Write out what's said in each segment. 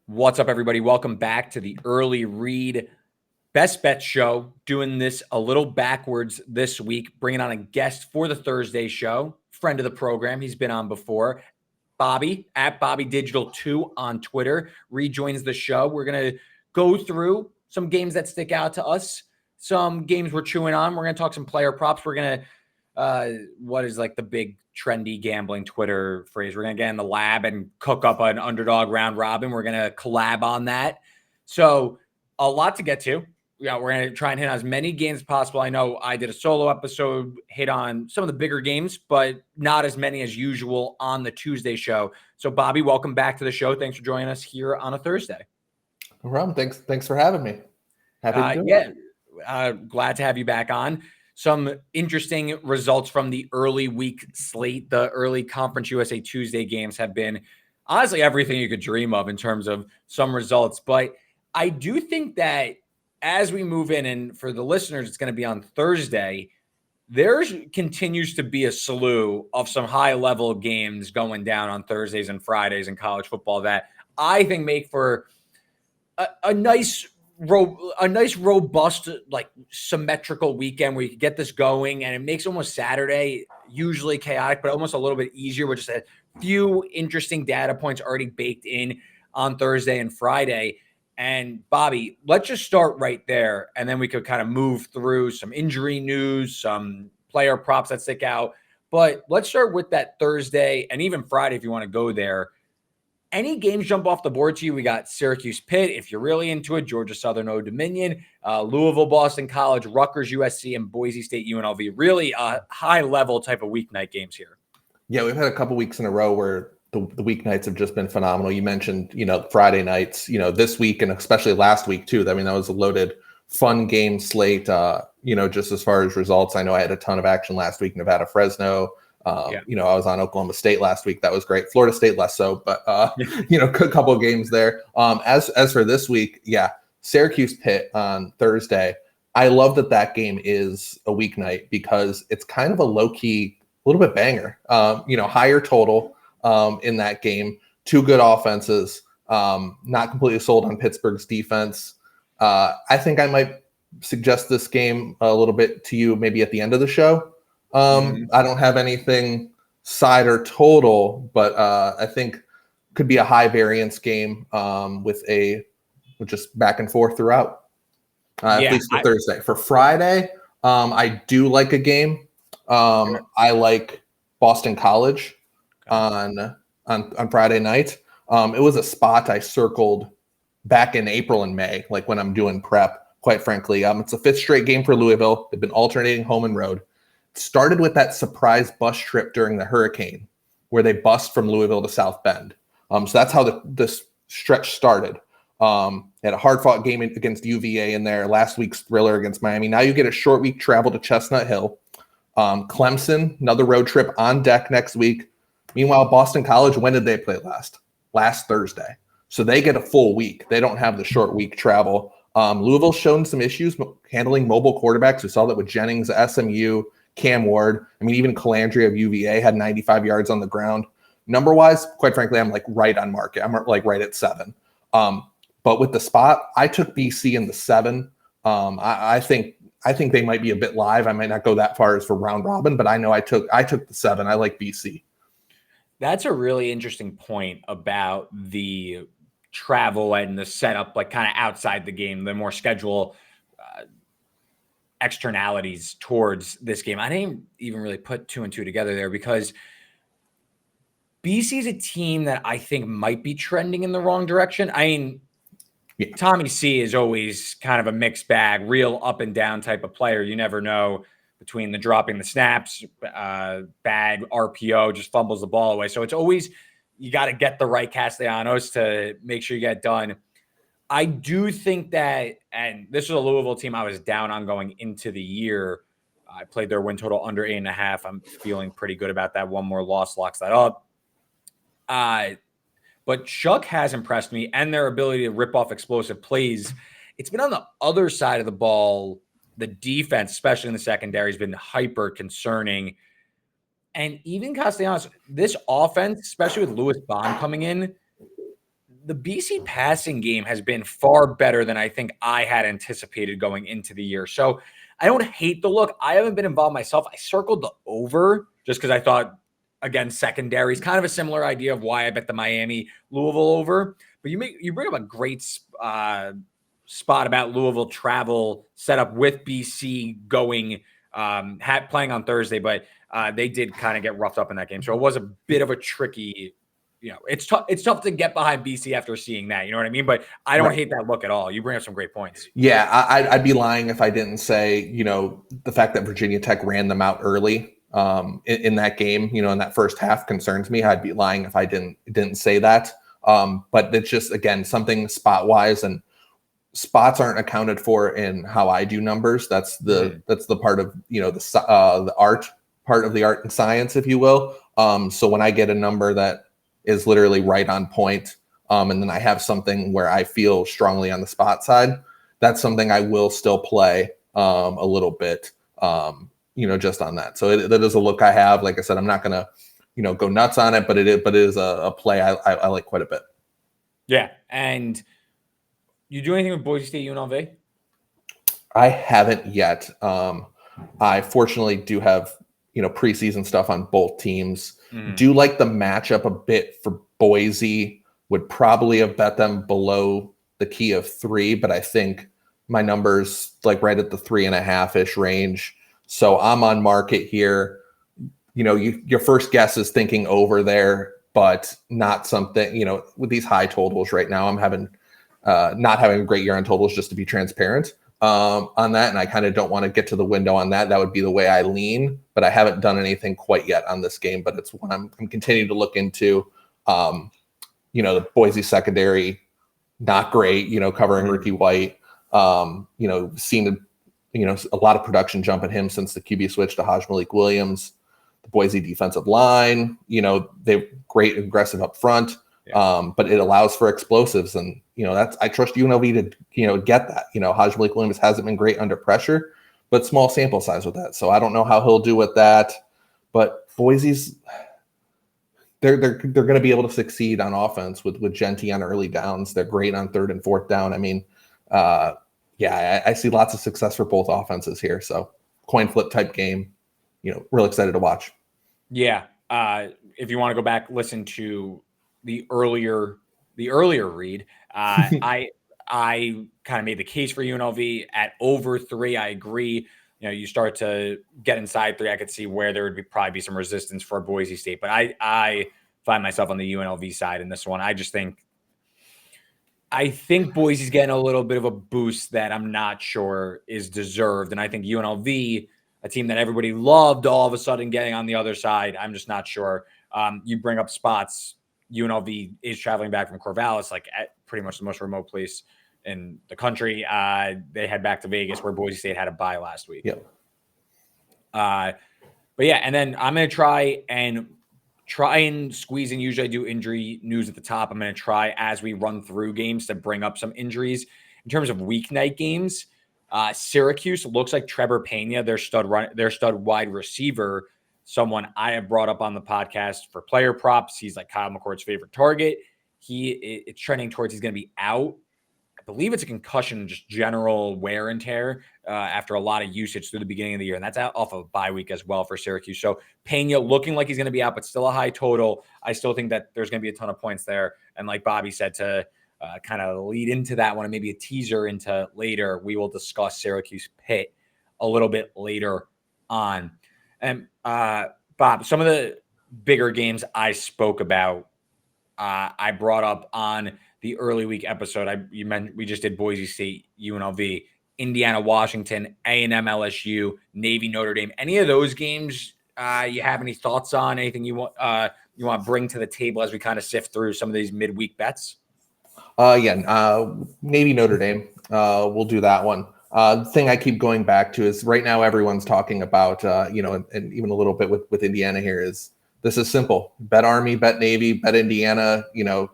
What's up, everybody? Welcome back to the Early Read Best Bet Show. Doing this a little backwards this week, bringing on a guest for the Thursday show, friend of the program. He's been on before. Bobby at BobbyDigital2 on Twitter rejoins the show. We're going to go through some games that stick out to us, some games we're chewing on. We're going to talk some player props. We're going to what is like the big trendy gambling Twitter phrase. We're going to get in the lab and cook up an underdog round robin. We're going to collab on that. So a lot to get to. Yeah, we're going to try and hit on as many games as possible. I know I did a solo episode, hit on some of the bigger games, but not as many as usual on the Tuesday show. So Bobby, welcome back to the show. Thanks for joining us here on a Thursday. No problem. Thanks for having me. Happy to do it. Glad to have you back on. Some interesting results from the early week slate. The early Conference USA Tuesday games have been honestly everything you could dream of in terms of some results. But I do think that as we move in, and for the listeners, it's going to be on Thursday, there continues to be a slew of some high-level games going down on Thursdays and Fridays in college football that I think make for a nice, robust, like symmetrical weekend where you can get this going, and it makes almost Saturday usually chaotic, but almost a little bit easier with just a few interesting data points already baked in on Thursday and Friday. And Bobby, let's just start right there, and then we could kind of move through some injury news, some player props that stick out. But let's start with that Thursday and even Friday if you want to go there. Any games jump off the board to you? We got Syracuse Pitt, if you're really into it, Georgia Southern Old Dominion, Louisville Boston College, Rutgers USC, and Boise State UNLV. Really high-level type of weeknight games here. Yeah, we've had a couple weeks in a row where the weeknights have just been phenomenal. You mentioned, Friday nights, this week and especially last week too. I mean, that was a loaded, fun game slate. Just as far as results, I know I had a ton of action last week. Nevada, Fresno. I was on Oklahoma State last week. That was great. Florida State less so, but a couple of games there. As for this week, Syracuse Pitt on Thursday. I love that game is a weeknight because it's kind of a low key, a little bit banger. Higher total in that game. Two good offenses. Not completely sold on Pittsburgh's defense. I think I might suggest this game a little bit to you maybe at the end of the show. I don't have anything side or total, but I think could be a high variance game with just back and forth throughout. At least for Thursday. For Friday, I do like a game. I like Boston College on Friday night. It was a spot I circled back in April and May, like when I'm doing prep, quite frankly. It's a fifth straight game for Louisville. They've been alternating home and road. Started with that surprise bus trip during the hurricane where they bust from Louisville to South Bend. So that's how this stretch started. Had a hard-fought game against UVA in there, last week's thriller against Miami. Now you get a short week travel to Chestnut Hill. Clemson, another road trip on deck next week. Meanwhile, Boston College, when did they play last? Last Thursday. So they get a full week. They don't have the short week travel. Louisville's shown some issues handling mobile quarterbacks. We saw that with Jennings, SMU, Cam Ward. I mean, even Calandria of UVA had 95 yards on the ground. Number-wise, quite frankly, I'm like right on market. I'm like right at 7. But with the spot, I took BC in the 7. I think they might be a bit live. I might not go that far as for round robin, but I know I took the 7. I like BC. That's a really interesting point about the travel and the setup, like kind of outside the game, the more schedule externalities towards this game. I didn't even really put 2 and 2 together there because BC is a team that I think might be trending in the wrong direction. I mean, Tommy C is always kind of a mixed bag, real up and down type of player. You never know between the dropping the snaps, bad RPO, just fumbles the ball away. So it's always, you got to get the right Castellanos to make sure you get done. I do think that, and this was a Louisville team I was down on going into the year. I played their win total under 8.5. I'm feeling pretty good about that. One more loss locks that up. But Chuck has impressed me, and their ability to rip off explosive plays. It's been on the other side of the ball. The defense, especially in the secondary, has been hyper concerning. And even Castellanos, this offense, especially with Louis Bond coming in, the BC passing game has been far better than I think I had anticipated going into the year. So I don't hate the look. I haven't been involved myself. I circled the over just because I thought, again, secondary is kind of a similar idea of why I bet the Miami Louisville over. But you bring up a great spot about Louisville travel setup with BC going playing on Thursday, but they did kind of get roughed up in that game. So it was a bit of a tricky. It's tough. It's tough to get behind BC after seeing that. You know what I mean? But I don't hate that look at all. You bring up some great points. Yeah, I'd be lying if I didn't say, the fact that Virginia Tech ran them out early in that game, in that first half concerns me. I'd be lying if I didn't say that. But it's just, again, something spot wise, and spots aren't accounted for in how I do numbers. That's the part of the art part of the art and science, if you will. So when I get a number that is literally right on point, and then I have something where I feel strongly on the spot side, that's something I will still play a little bit, just on that. So that is a look I have. Like I said, I'm not going to, go nuts on it, but it is a play I like quite a bit. Yeah. And you do anything with Boise State UNLV? I haven't yet. I fortunately do have, preseason stuff on both teams. Do like the matchup a bit for Boise. Would probably have bet them below the key of 3, but I think my number's like right at the 3.5-ish range. So I'm on market here. Your first guess is thinking over there, but not something, with these high totals right now, I'm having not having a great year on totals, just to be transparent on that. And I kind of don't want to get to the window on that. That would be the way I lean, but I haven't done anything quite yet on this game, but it's one I'm continuing to look into. The Boise secondary, not great, covering Ricky White, seen a lot of production jump at him since the QB switch to Haj Malik Williams. The Boise defensive line, they're great aggressive up front. Yeah. But it allows for explosives, and I trust UNLV to get that. Haj Malik Williams hasn't been great under pressure, but small sample size with that. So I don't know how he'll do with that. But Boise's they're going to be able to succeed on offense with Genty on early downs. They're great on 3rd and 4th down. I mean, I see lots of success for both offenses here. So coin flip type game. Real excited to watch. Yeah. If you want to go back, listen to the earlier read, I kind of made the case for UNLV at over 3. I agree. You start to get inside 3. I could see where there would probably be some resistance for Boise State, but I find myself on the UNLV side in this one. I think Boise's getting a little bit of a boost that I'm not sure is deserved, and I think UNLV, a team that everybody loved, all of a sudden getting on the other side, I'm just not sure. You bring up spots. UNLV is traveling back from Corvallis, like at pretty much the most remote place in the country. They head back to Vegas, where Boise State had a bye last week. Yep. But yeah, and then I'm going to try and squeeze in. Usually I do injury news at the top. I'm going to try, as we run through games, to bring up some injuries. In terms of weeknight games, Syracuse looks like Trevor Pena, their stud wide receiver, someone I have brought up on the podcast for player props. He's like Kyle McCord's favorite target. It's trending towards he's going to be out. I believe it's a concussion, just general wear and tear after a lot of usage through the beginning of the year. And that's out off of a bye week as well for Syracuse. So Pena looking like he's going to be out, but still a high total. I still think that there's going to be a ton of points there. And like Bobby said, to kind of lead into that one and maybe a teaser into later, we will discuss Syracuse Pitt a little bit later on. And Bob, some of the bigger games I spoke about, I brought up on the early week episode. You mentioned we just did Boise State, UNLV, Indiana, Washington, A&M, LSU, Navy, Notre Dame. Any of those games you have any thoughts on? Anything you want to bring to the table as we kind of sift through some of these midweek bets? Navy, Notre Dame. We'll do that one. The thing I keep going back to is right now everyone's talking about, and even a little bit with Indiana here is this is simple. Bet Army, bet Navy, bet Indiana,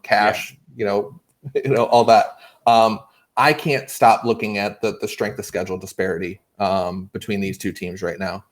cash, all that. I can't stop looking at the strength of schedule disparity between these two teams right now.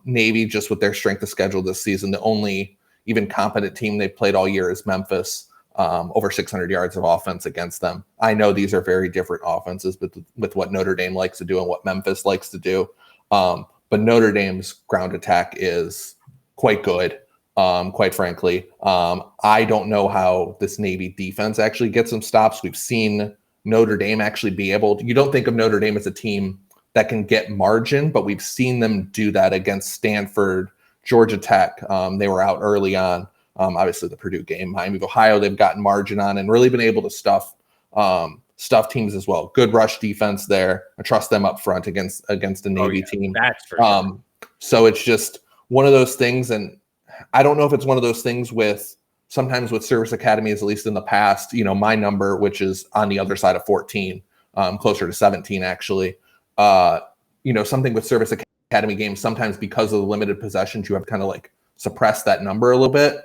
Navy, just with their strength of schedule this season, the only even competent team they've played all year is Memphis. over 600 yards of offense against them. I know these are very different offenses with what Notre Dame likes to do and what Memphis likes to do. But Notre Dame's ground attack is quite good, quite frankly. I don't know how this Navy defense actually gets some stops. We've seen Notre Dame actually be able to, you don't think of Notre Dame as a team that can get margin, but we've seen them do that against Stanford, Georgia Tech. They were out early on. Obviously the Purdue game, Miami of Ohio, they've gotten margin on and really been able to stuff teams as well. Good rush defense there. I trust them up front against a Navy team. That's for sure. So it's just one of those things, and I don't know if it's one of those things sometimes with service academies, at least in the past, my number, which is on the other side of 14, closer to 17 actually. Something with service academy games, sometimes because of the limited possessions, you have kind of like suppressed that number a little bit.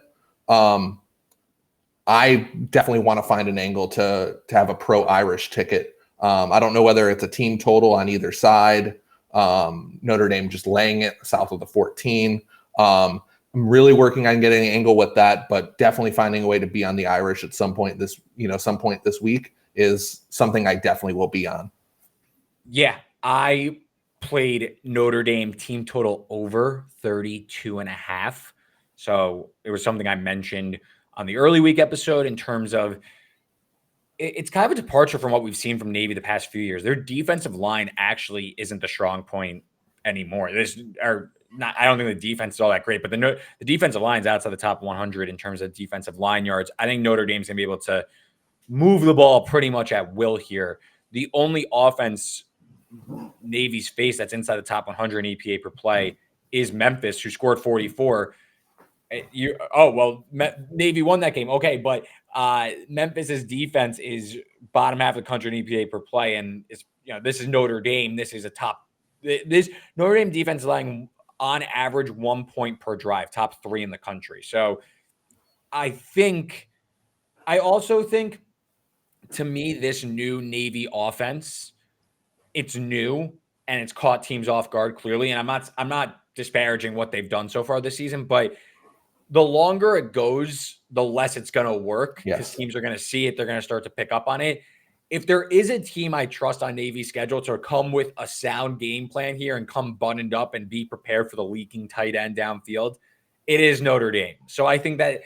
I definitely want to find an angle to have a pro-Irish ticket. I don't know whether it's a team total on either side. Notre Dame just laying it south of the 14. I'm really working on getting an angle with that, but definitely finding a way to be on the Irish at some point this week is something I definitely will be on. Yeah, I played Notre Dame team total over 32.5. So it was something I mentioned on the early week episode in terms of it's kind of a departure from what we've seen from Navy the past few years. Their defensive line actually isn't the strong point anymore. I don't think the defense is all that great, but the defensive line's outside the top 100 in terms of defensive line yards. I think Notre Dame's going to be able to move the ball pretty much at will here. The only offense Navy's faced that's inside the top 100 in EPA per play is Memphis, who scored 44. Navy won that game. Okay, but Memphis's defense is bottom half of the country in EPA per play, and this is Notre Dame. This is this Notre Dame defense is allowing on average 1 point per drive, top 3 in the country. So I also think to me, this new Navy offense, it's new and it's caught teams off guard clearly. And I'm not disparaging what they've done so far this season, but the longer it goes, the less it's going to work because teams are going to see it. They're going to start to pick up on it. If there is a team I trust on Navy's schedule to come with a sound game plan here and come buttoned up and be prepared for the leaking tight end downfield, it is Notre Dame. So I think that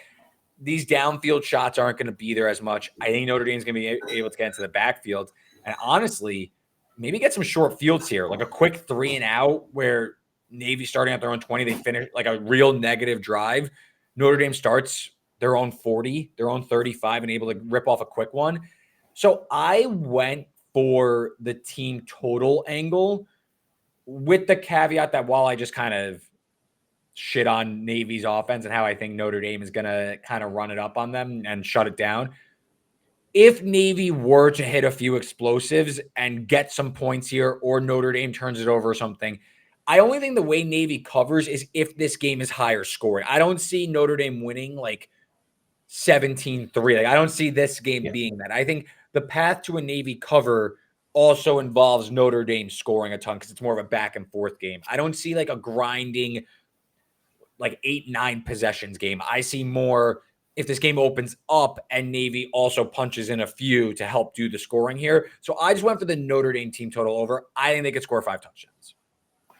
these downfield shots aren't going to be there as much. I think Notre Dame's going to be able to get into the backfield. And honestly, maybe get some short fields here, like a quick 3 and out where Navy starting at their own 20, they finish like a real negative drive. Notre Dame starts their own 40, their own 35, and able to rip off a quick one. So I went for the team total angle with the caveat that while I just kind of shit on Navy's offense and how I think Notre Dame is going to kind of run it up on them and shut it down, if Navy were to hit a few explosives and get some points here, or Notre Dame turns it over or something, I only think the way Navy covers is if this game is higher scoring. I don't see Notre Dame winning like 17-3. Like, I don't see this game being that. I think the path to a Navy cover also involves Notre Dame scoring a ton because it's more of a back and forth game. I don't see like a grinding like 8-9 possessions game. I see more if this game opens up and Navy also punches in a few to help do the scoring here. So I just went for the Notre Dame team total over. I think they could score 5 touchdowns.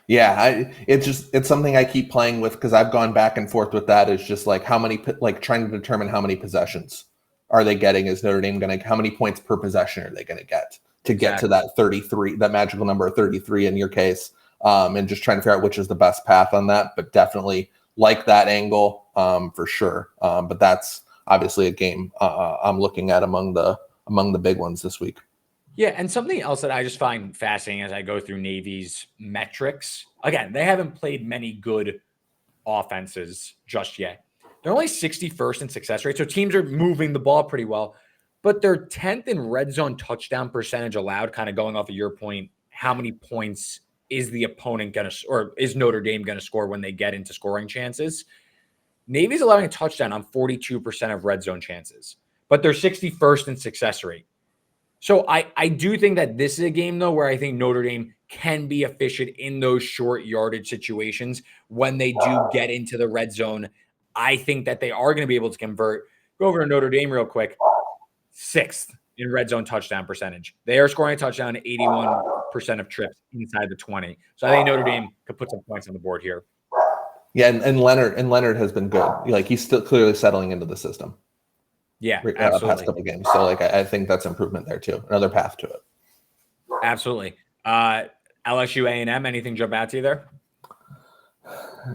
Yeah, it's something I keep playing with because I've gone back and forth with that. It's just like trying to determine how many possessions are they getting? Is Notre Dame how many points per possession are they going to get to that 33, that magical number of 33 in your case, and just trying to figure out which is the best path on that. But definitely like that angle for sure. But that's obviously a game I'm looking at among the big ones this week. Yeah, and something else that I just find fascinating as I go through Navy's metrics. Again, they haven't played many good offenses just yet. They're only 61st in success rate, so teams are moving the ball pretty well. But they're 10th in red zone touchdown percentage allowed, kind of going off of your point. How many points is the opponent going to, or is Notre Dame going to score when they get into scoring chances? Navy's allowing a touchdown on 42% of red zone chances, but they're 61st in success rate. So I do think that this is a game, though, where I think Notre Dame can be efficient in those short yardage situations when they do get into the red zone. I think that they are going to be able to convert. Go over to Notre Dame real quick. 6th in red zone touchdown percentage. They are scoring a touchdown 81% of trips inside the 20. So I think Notre Dame could put some points on the board here. Yeah, and Leonard has been good. Like he's still clearly settling into the system. Yeah, Past absolutely. couple games. So like I think that's improvement there too. Another path to it. Absolutely. LSU A&M, anything jump out to you there?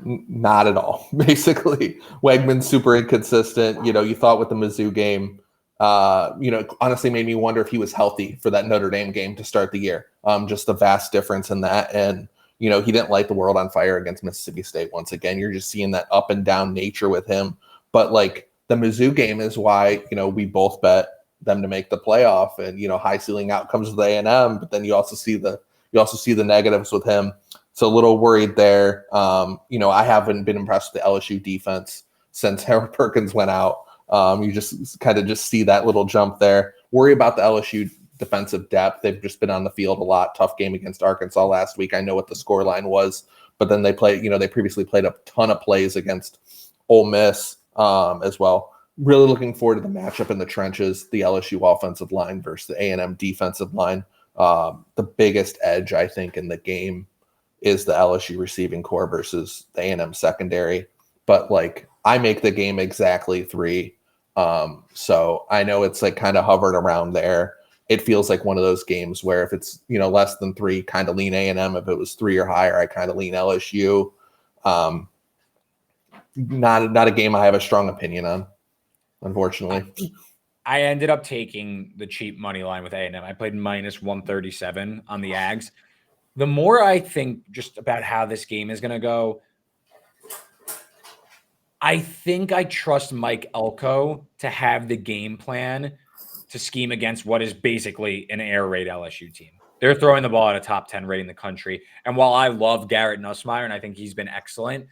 Not at all. Basically, Wegman's super inconsistent. You thought with the Mizzou game, honestly made me wonder if he was healthy for that Notre Dame game to start the year. Just the vast difference in that. And, he didn't light the world on fire against Mississippi State once again. You're just seeing that up and down nature with him. But like the Mizzou game is why, we both bet them to make the playoff and, high ceiling outcomes with A&M. But then you also see the negatives with him. So a little worried there. I haven't been impressed with the LSU defense since Harold Perkins went out. You just kind of see that little jump there. Worry about the LSU defensive depth. They've just been on the field a lot. Tough game against Arkansas last week. I know what the score line was, but then they previously played a ton of plays against Ole Miss as well. Really looking forward to the matchup in the trenches, the LSU offensive line versus the A&M defensive line. The biggest edge, I think, in the game is the LSU receiving core versus the A&M secondary. But like I make the game exactly 3. So I know it's like kind of hovered around there. It feels like one of those games where if it's, less than 3, kind of lean A&M. If it was 3 or higher, I kind of lean LSU. Not a game I have a strong opinion on, unfortunately. I ended up taking the cheap money line with A&M. I played minus 137 on the Ags. The more I think just about how this game is going to go, I think I trust Mike Elko to have the game plan to scheme against what is basically an air raid LSU team. They're throwing the ball at a top 10 rate in the country. And while I love Garrett Nussmeier, and I think he's been excellent,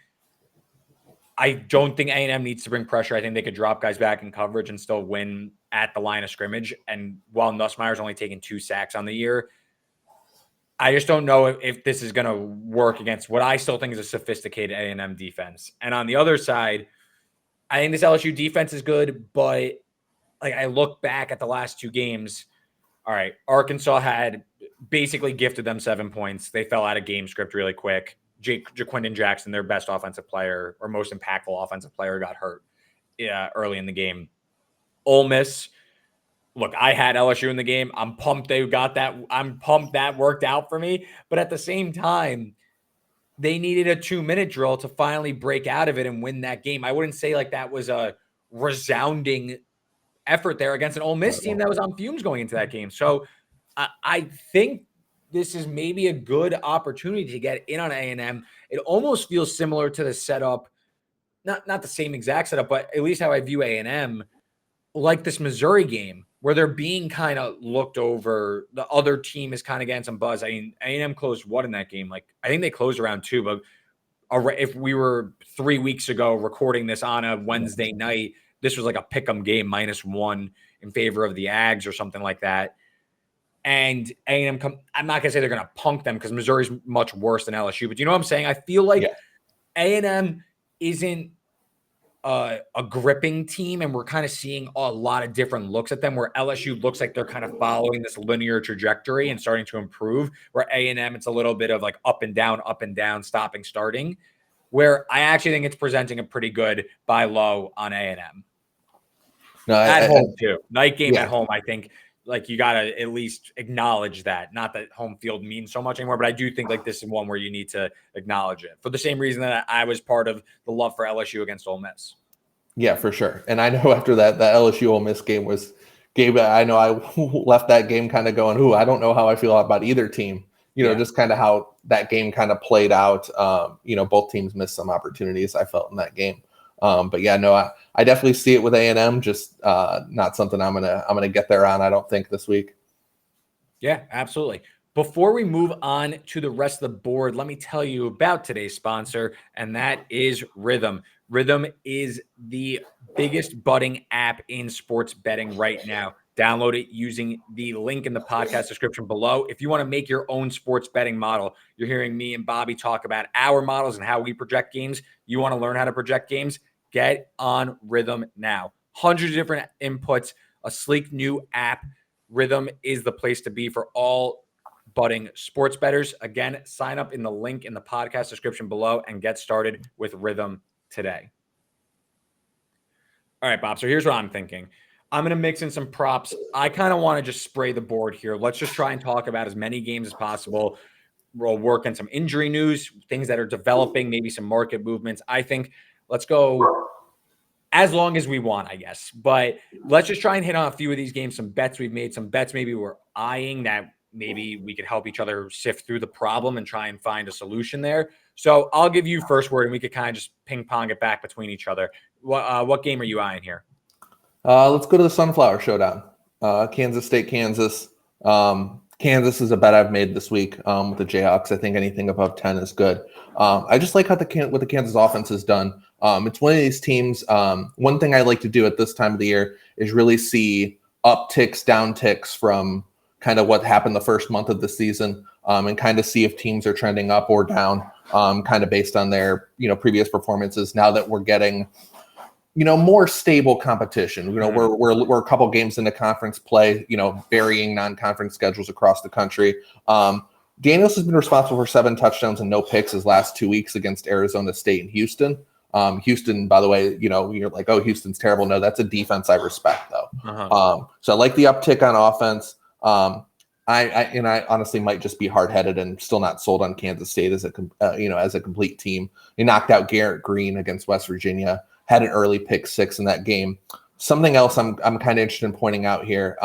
I don't think A&M needs to bring pressure. I think they could drop guys back in coverage and still win at the line of scrimmage. And while Nussmeier's only taken 2 sacks on the year, I just don't know if this is going to work against what I still think is a sophisticated A&M defense. And on the other side, I think this LSU defense is good, but like I look back at the last 2 games. All right, Arkansas had basically gifted them 7 points. They fell out of game script really quick. Jaquindon Jackson, their best offensive player or most impactful offensive player, got hurt early in the game. Ole Miss, look, I had LSU in the game. I'm pumped they got that. I'm pumped that worked out for me. But at the same time, they needed a 2-minute drill to finally break out of it and win that game. I wouldn't say like that was a resounding effort there against an Ole Miss team that was on fumes going into that game. So I think this is maybe a good opportunity to get in on A&M. It almost feels similar to the setup, not the same exact setup, but at least how I view A&M, like this Missouri game where they're being kind of looked over. The other team is kind of getting some buzz. I mean, A&M closed what in that game? Like, I think they closed around 2, but if we were 3 weeks ago recording this on a Wednesday night, this was like a pick'em game, -1 in favor of the Ags or something like that. And A&M, I'm not going to say they're going to punk them because Missouri's much worse than LSU. But you know what I'm saying? I feel like A&M isn't a gripping team, and we're kind of seeing a lot of different looks at them where LSU looks like they're kind of following this linear trajectory and starting to improve, where A&M, it's a little bit of like up and down, stopping, starting, where I actually think it's presenting a pretty good buy low on A&M. No, at home too. Night game Yeah. at home, I think like you got to at least acknowledge that. Not that home field means so much anymore, but I do think like this is one where you need to acknowledge it for the same reason that I was part of the love for LSU against Ole Miss. Yeah, for sure. And I know after that LSU Ole Miss game I know I left that game kind of going, I don't know how I feel about either team. Just kind of how that game kind of played out. Both teams missed some opportunities I felt in that game. But yeah, no, I definitely see it with A&M. Just not something I'm gonna get there on. I don't think this week. Yeah, absolutely. Before we move on to the rest of the board, let me tell you about today's sponsor, and that is Rithmm. Rithmm is the biggest budding app in sports betting right now. Download it using the link in the podcast description below. If you want to make your own sports betting model, you're hearing me and Bobby talk about our models and how we project games. You want to learn how to project games? Get on Rithmm now. hundreds of different inputs, a sleek new app. Rithmm is the place to be for all budding sports bettors. Again, sign up in the link in the podcast description below and get started with Rithmm today. All right, Bob. So here's what I'm thinking. I'm going to mix in some props. I kind of want to just spray the board here. Let's just try and talk about as many games as possible. We'll work on some injury news, things that are developing, maybe some market movements. I think let's go as long as we want, I guess. But let's just try and hit on a few of these games, some bets we've made, some bets maybe we're eyeing that maybe we could help each other sift through the problem and try and find a solution there. So I'll give you first word, and we could kind of just ping pong it back between each other. What game are you eyeing here? Let's go to the Sunflower Showdown. Kansas State, Kansas. Kansas is a bet I've made this week with the Jayhawks. I think anything above 10 is good. I just like what the Kansas offense has done. It's one of these teams. One thing I like to do at this time of the year is really see upticks, downticks from kind of what happened the first month of the season, and kind of see if teams are trending up or down, kind of based on their previous performances. Now that we're getting more stable competition. We're a couple games into conference play, varying non-conference schedules across the country. Daniels has been responsible for 7 touchdowns and no picks his last 2 weeks against Arizona State and Houston. Houston, by the way, you're like, oh, Houston's terrible. No, that's a defense I respect, though. So I like the uptick on offense. I honestly might just be hard-headed and still not sold on Kansas State as a complete team. He knocked out Garrett Green against West Virginia. Had an early pick 6 in that game. Something else I'm kind of interested in pointing out here.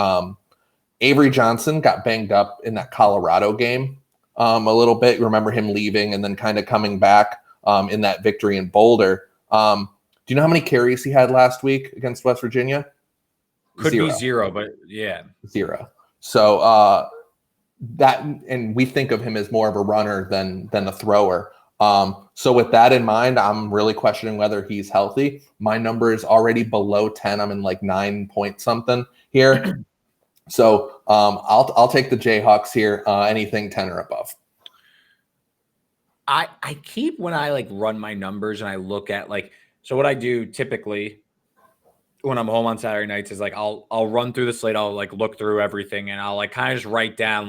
Avery Johnson got banged up in that Colorado game a little bit. You remember him leaving and then kind of coming back in that victory in Boulder. Do you know how many carries he had last week against West Virginia? Could be 0, but yeah. 0. So and we think of him as more of a runner than a thrower. So with that in mind, I'm really questioning whether he's healthy. My number is already below 10. I'm in like 9 point something here. So I'll take the Jayhawks here. Anything 10 or above. I keep, when I run my numbers and I look at so what I do typically when I'm home on Saturday nights is I'll run through the slate. I'll look through everything and I'll kind of just write down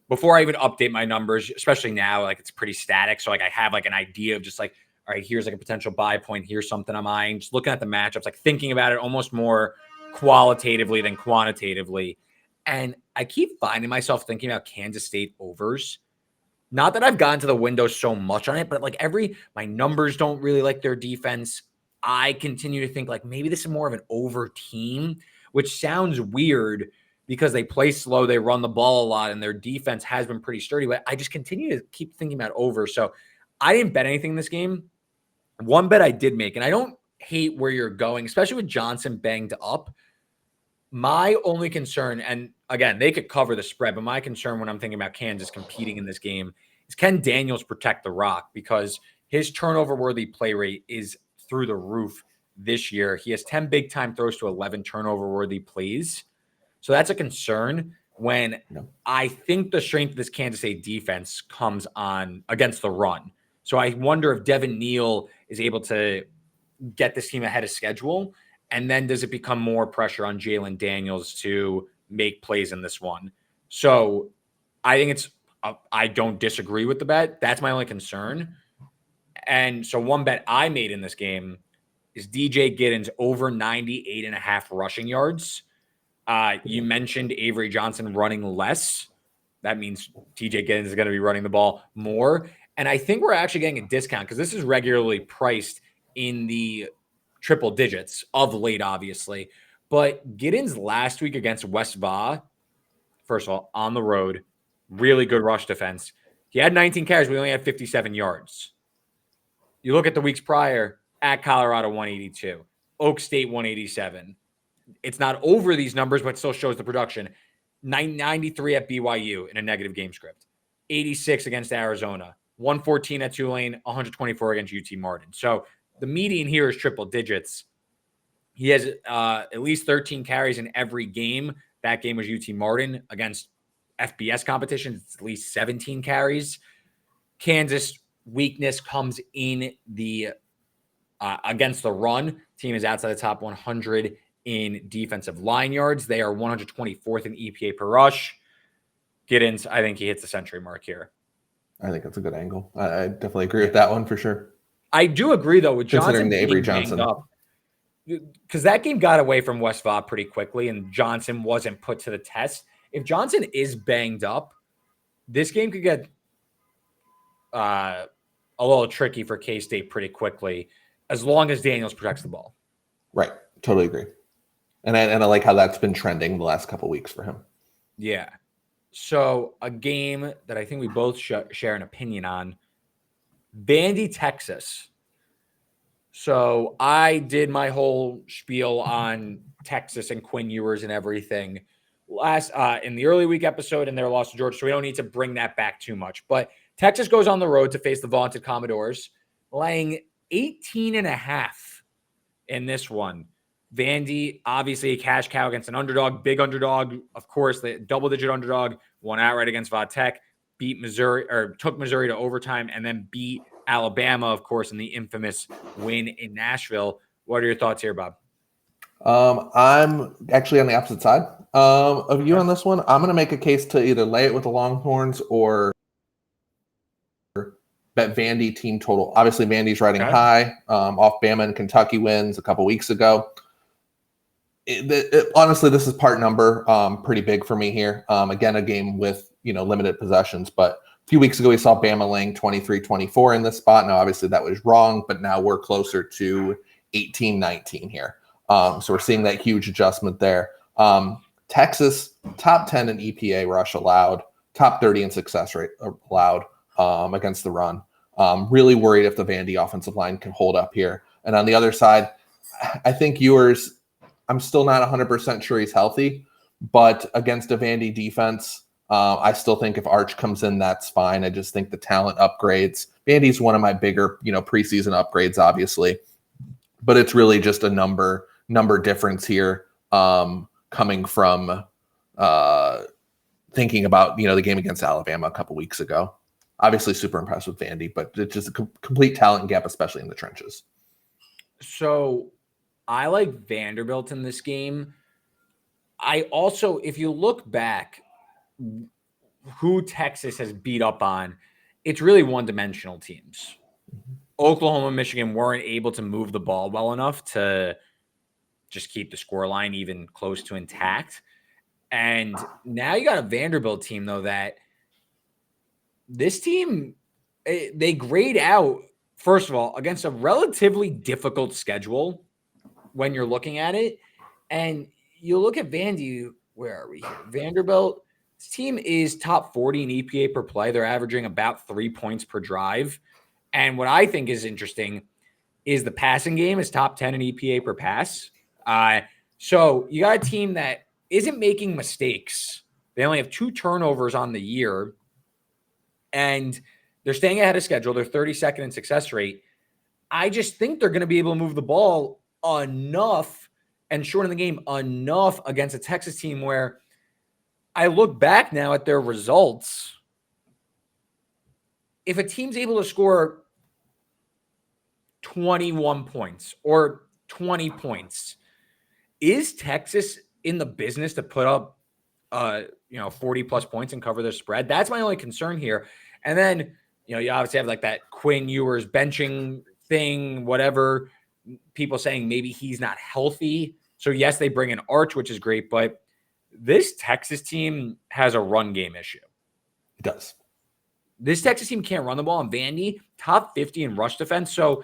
before I even update my numbers, especially now, it's pretty static. So I have an idea of just all right, here's a potential buy point. Here's something I'm eyeing. Just looking at the matchups, thinking about it almost more qualitatively than quantitatively. And I keep finding myself thinking about Kansas State overs. Not that I've gotten to the window so much on it, but my numbers don't really like their defense. I continue to think maybe this is more of an over team, which sounds weird because they play slow, they run the ball a lot, and their defense has been pretty sturdy. But I just continue to keep thinking about over. So I didn't bet anything in this game. One bet I did make, and I don't hate where you're going, especially with Johnson banged up. My only concern, and again, they could cover the spread, but my concern when I'm thinking about Kansas competing in this game is, can Daniels protect the rock? Because his turnover-worthy play rate is through the roof this year. He has 10 big-time throws to 11 turnover-worthy plays. So that's a concern when I think the strength of this Kansas State defense comes on against the run. So I wonder if Devin Neal is able to get this team ahead of schedule. And then does it become more pressure on Jalen Daniels to make plays in this one? So I think I don't disagree with the bet. That's my only concern. And so one bet I made in this game is DJ Giddens over 98.5 rushing yards. You mentioned Avery Johnson running less. That means TJ Giddens is going to be running the ball more. And I think we're actually getting a discount because this is regularly priced in the triple digits of late, obviously. But Giddens last week against West Va, first of all, on the road, really good rush defense. He had 19 carries, but he only had 57 yards. You look at the weeks prior, at Colorado, 182. Oak State, 187. It's not over these numbers, but still shows the production. 93 at BYU in a negative game script. 86 against Arizona. 114 at Tulane. 124 against UT Martin. So the median here is triple digits. He has at least 13 carries in every game. That game was UT Martin against FBS competition. It's at least 17 carries. Kansas weakness comes in the against the run. Team is outside the top 100 in defensive line yards. They are 124th in EPA per rush. Giddens, I think he hits the century mark here. I think that's a good angle. I definitely agree with that one for sure. I do agree, though, with Considering Johnson the Avery being banged Johnson up, because that game got away from West Va pretty quickly, and Johnson wasn't put to the test. If Johnson is banged up, this game could get a little tricky for K-State pretty quickly, as long as Daniels protects the ball. Right. Totally agree. And I like how that's been trending the last couple of weeks for him. Yeah. So a game that I think we both share an opinion on, Vandy, Texas. So I did my whole spiel on Texas and Quinn Ewers and everything in the early week episode and their loss to Georgia. So we don't need to bring that back too much. But Texas goes on the road to face the vaunted Commodores, laying 18.5 in this one. Vandy, obviously a cash cow against an underdog, big underdog. Of course, the double-digit underdog won outright against Va Tech, beat Missouri or took Missouri to overtime, and then beat Alabama, of course, in the infamous win in Nashville. What are your thoughts here, Bob? I'm actually on the opposite side of you on this one. I'm going to make a case to either lay it with the Longhorns or bet Vandy team total. Obviously, Vandy's riding high off Bama and Kentucky wins a couple weeks ago. Honestly, this is part number, pretty big for me here. Again, a game with limited possessions, but a few weeks ago we saw Bama laying 23-24 in this spot. Now, obviously, that was wrong, but now we're closer to 18-19 here. So we're seeing that huge adjustment there. Texas, top 10 in EPA rush allowed, top 30 in success rate allowed against the run. Really worried if the Vandy offensive line can hold up here. And on the other side, I think Ewers, I'm still not 100% sure he's healthy, but against a Vandy defense, I still think if Arch comes in, that's fine. I just think the talent upgrades. Vandy's one of my bigger, preseason upgrades, obviously, but it's really just a number difference here, coming from thinking about the game against Alabama a couple weeks ago. Obviously, super impressed with Vandy, but it's just a complete talent gap, especially in the trenches. So I like Vanderbilt in this game. I also, if you look back, who Texas has beat up on, it's really one-dimensional teams. Oklahoma and Michigan weren't able to move the ball well enough to just keep the scoreline even close to intact. And now you got a Vanderbilt team, though, that this team, they grade out, first of all, against a relatively difficult schedule when you're looking at it. And you look at Vandy, where are we here? Vanderbilt, this team is top 40 in EPA per play. They're averaging about 3 points per drive. And what I think is interesting is the passing game is top 10 in EPA per pass. So you got a team that isn't making mistakes. They only have 2 turnovers on the year, and they're staying ahead of schedule. They're 32nd in success rate. I just think they're going to be able to move the ball enough and shorten the game enough against a Texas team where I look back now at their results. If a team's able to score 21 points or 20 points, is Texas in the business to put up 40 plus points and cover their spread? That's my only concern here. And then, you obviously have like that Quinn Ewers benching thing, whatever, people saying maybe he's not healthy. So yes, they bring in Arch, which is great, but this Texas team has a run game issue. It does. This Texas team can't run the ball, and Vandy, top 50 in rush defense. So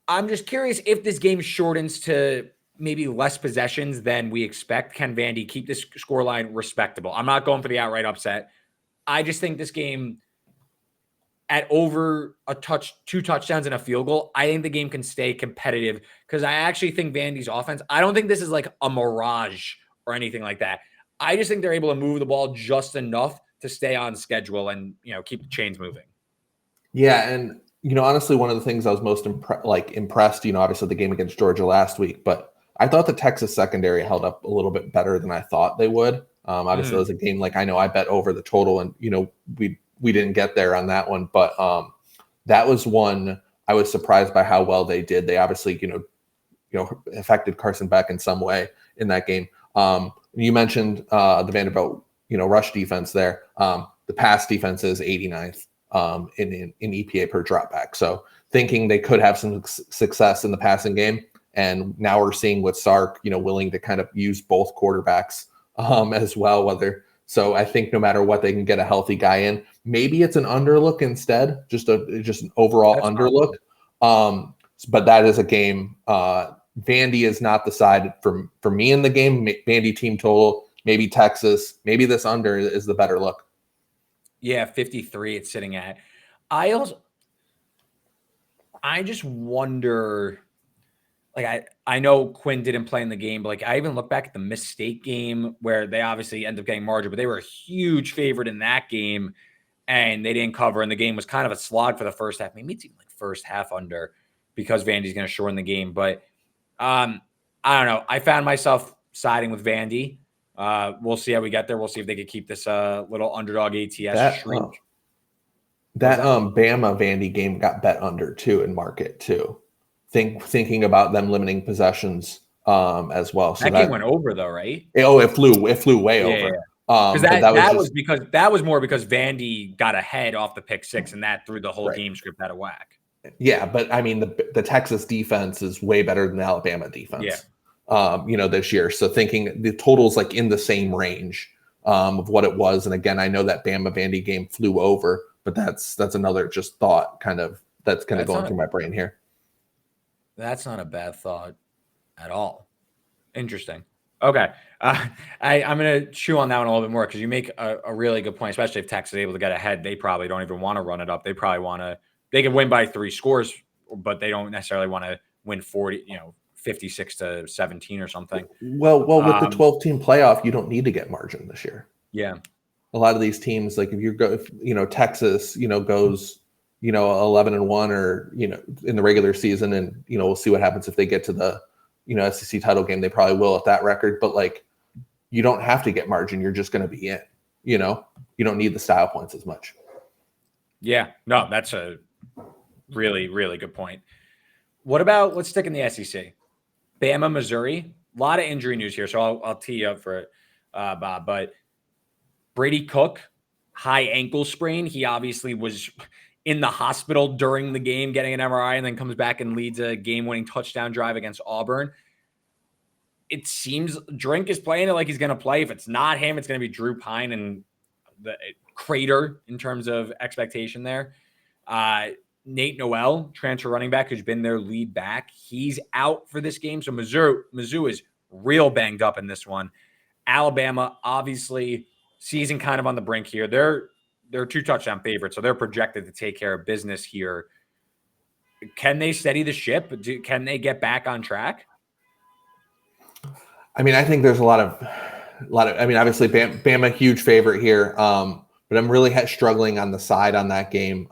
I'm just curious if this game shortens to maybe less possessions than we expect. Can Vandy keep this scoreline respectable? I'm not going for the outright upset. I just think this game, at over 2 touchdowns and a field goal, I think the game can stay competitive because I actually think Vandy's offense, I don't think this is like a mirage or anything like that. I just think they're able to move the ball just enough to stay on schedule and, keep the chains moving. Yeah. And, honestly, one of the things I was most impressed, obviously the game against Georgia last week, but I thought the Texas secondary held up a little bit better than I thought they would. Obviously it was a game, I know I bet over the total and, we didn't get there on that one, but that was one I was surprised by how well they did. They obviously, affected Carson Beck in some way in that game. You mentioned the Vanderbilt, rush defense there. The pass defense is 89th in EPA per dropback. So thinking they could have some success in the passing game. And now we're seeing with Sark, willing to kind of use both quarterbacks as well. So I think no matter what, they can get a healthy guy in. Maybe it's an underlook instead, just an overall That's underlook. But that is a game. Vandy is not the side for me in the game. Vandy team total, maybe Texas, maybe this under is the better look. Yeah, 53 it's sitting at. I just wonder, I know Quinn didn't play in the game, but I even look back at the Miss State game where they obviously ended up getting margin, but they were a huge favorite in that game and they didn't cover. And the game was kind of a slog for the first half. Maybe it's even first half under because Vandy's going to shorten the game. But I don't know. I found myself siding with Vandy. We'll see how we get there. We'll see if they could keep this little underdog ATS shrink. That Bama Vandy game got bet under too in market too. Thinking about them limiting possessions as well. So that game went over though, right? It flew way over. Because that was more because Vandy got ahead off the pick six and that threw the whole game script out of whack. Yeah, but I mean the Texas defense is way better than the Alabama defense. Yeah. This year. So thinking the total's in the same range of what it was. And again, I know that Bama Vandy game flew over, but that's another just thought that's going through my brain here. That's not a bad thought at all. Interesting. Okay. I'm going to chew on that one a little bit more because you make a really good point, especially if Texas is able to get ahead. They probably don't even want to run it up. They probably they can win by 3 scores, but they don't necessarily want to win 56-17 or something. Well, with the 12-team playoff, you don't need to get margin this year. Yeah. A lot of these teams, if Texas, goes 11-1 or in the regular season, and we'll see what happens if they get to the SEC title game. They probably will at that record, but you don't have to get margin. You're just going to be in. You don't need the style points as much. Yeah, no, that's a really, really good point. What about, let's stick in the SEC. Bama, Missouri, a lot of injury news here, so I'll tee you up for it, Bob. But Brady Cook, high ankle sprain. He obviously was in the hospital during the game getting an MRI and then comes back and leads a game-winning touchdown drive against Auburn. It seems Drink is playing it like he's going to play. If it's not him, it's going to be Drew Pine and the crater in terms of expectation there. Nate Noel, transfer running back, who's been their lead back. He's out for this game. So Mizzou is real banged up in this one. Alabama, obviously, season kind of on the brink here. They're 2 touchdown favorites, so they're projected to take care of business here. Can they steady the ship? Can they get back on track? I mean, I think there's a lot of. I mean, obviously, Bama huge favorite here, but I'm really struggling on the side on that game,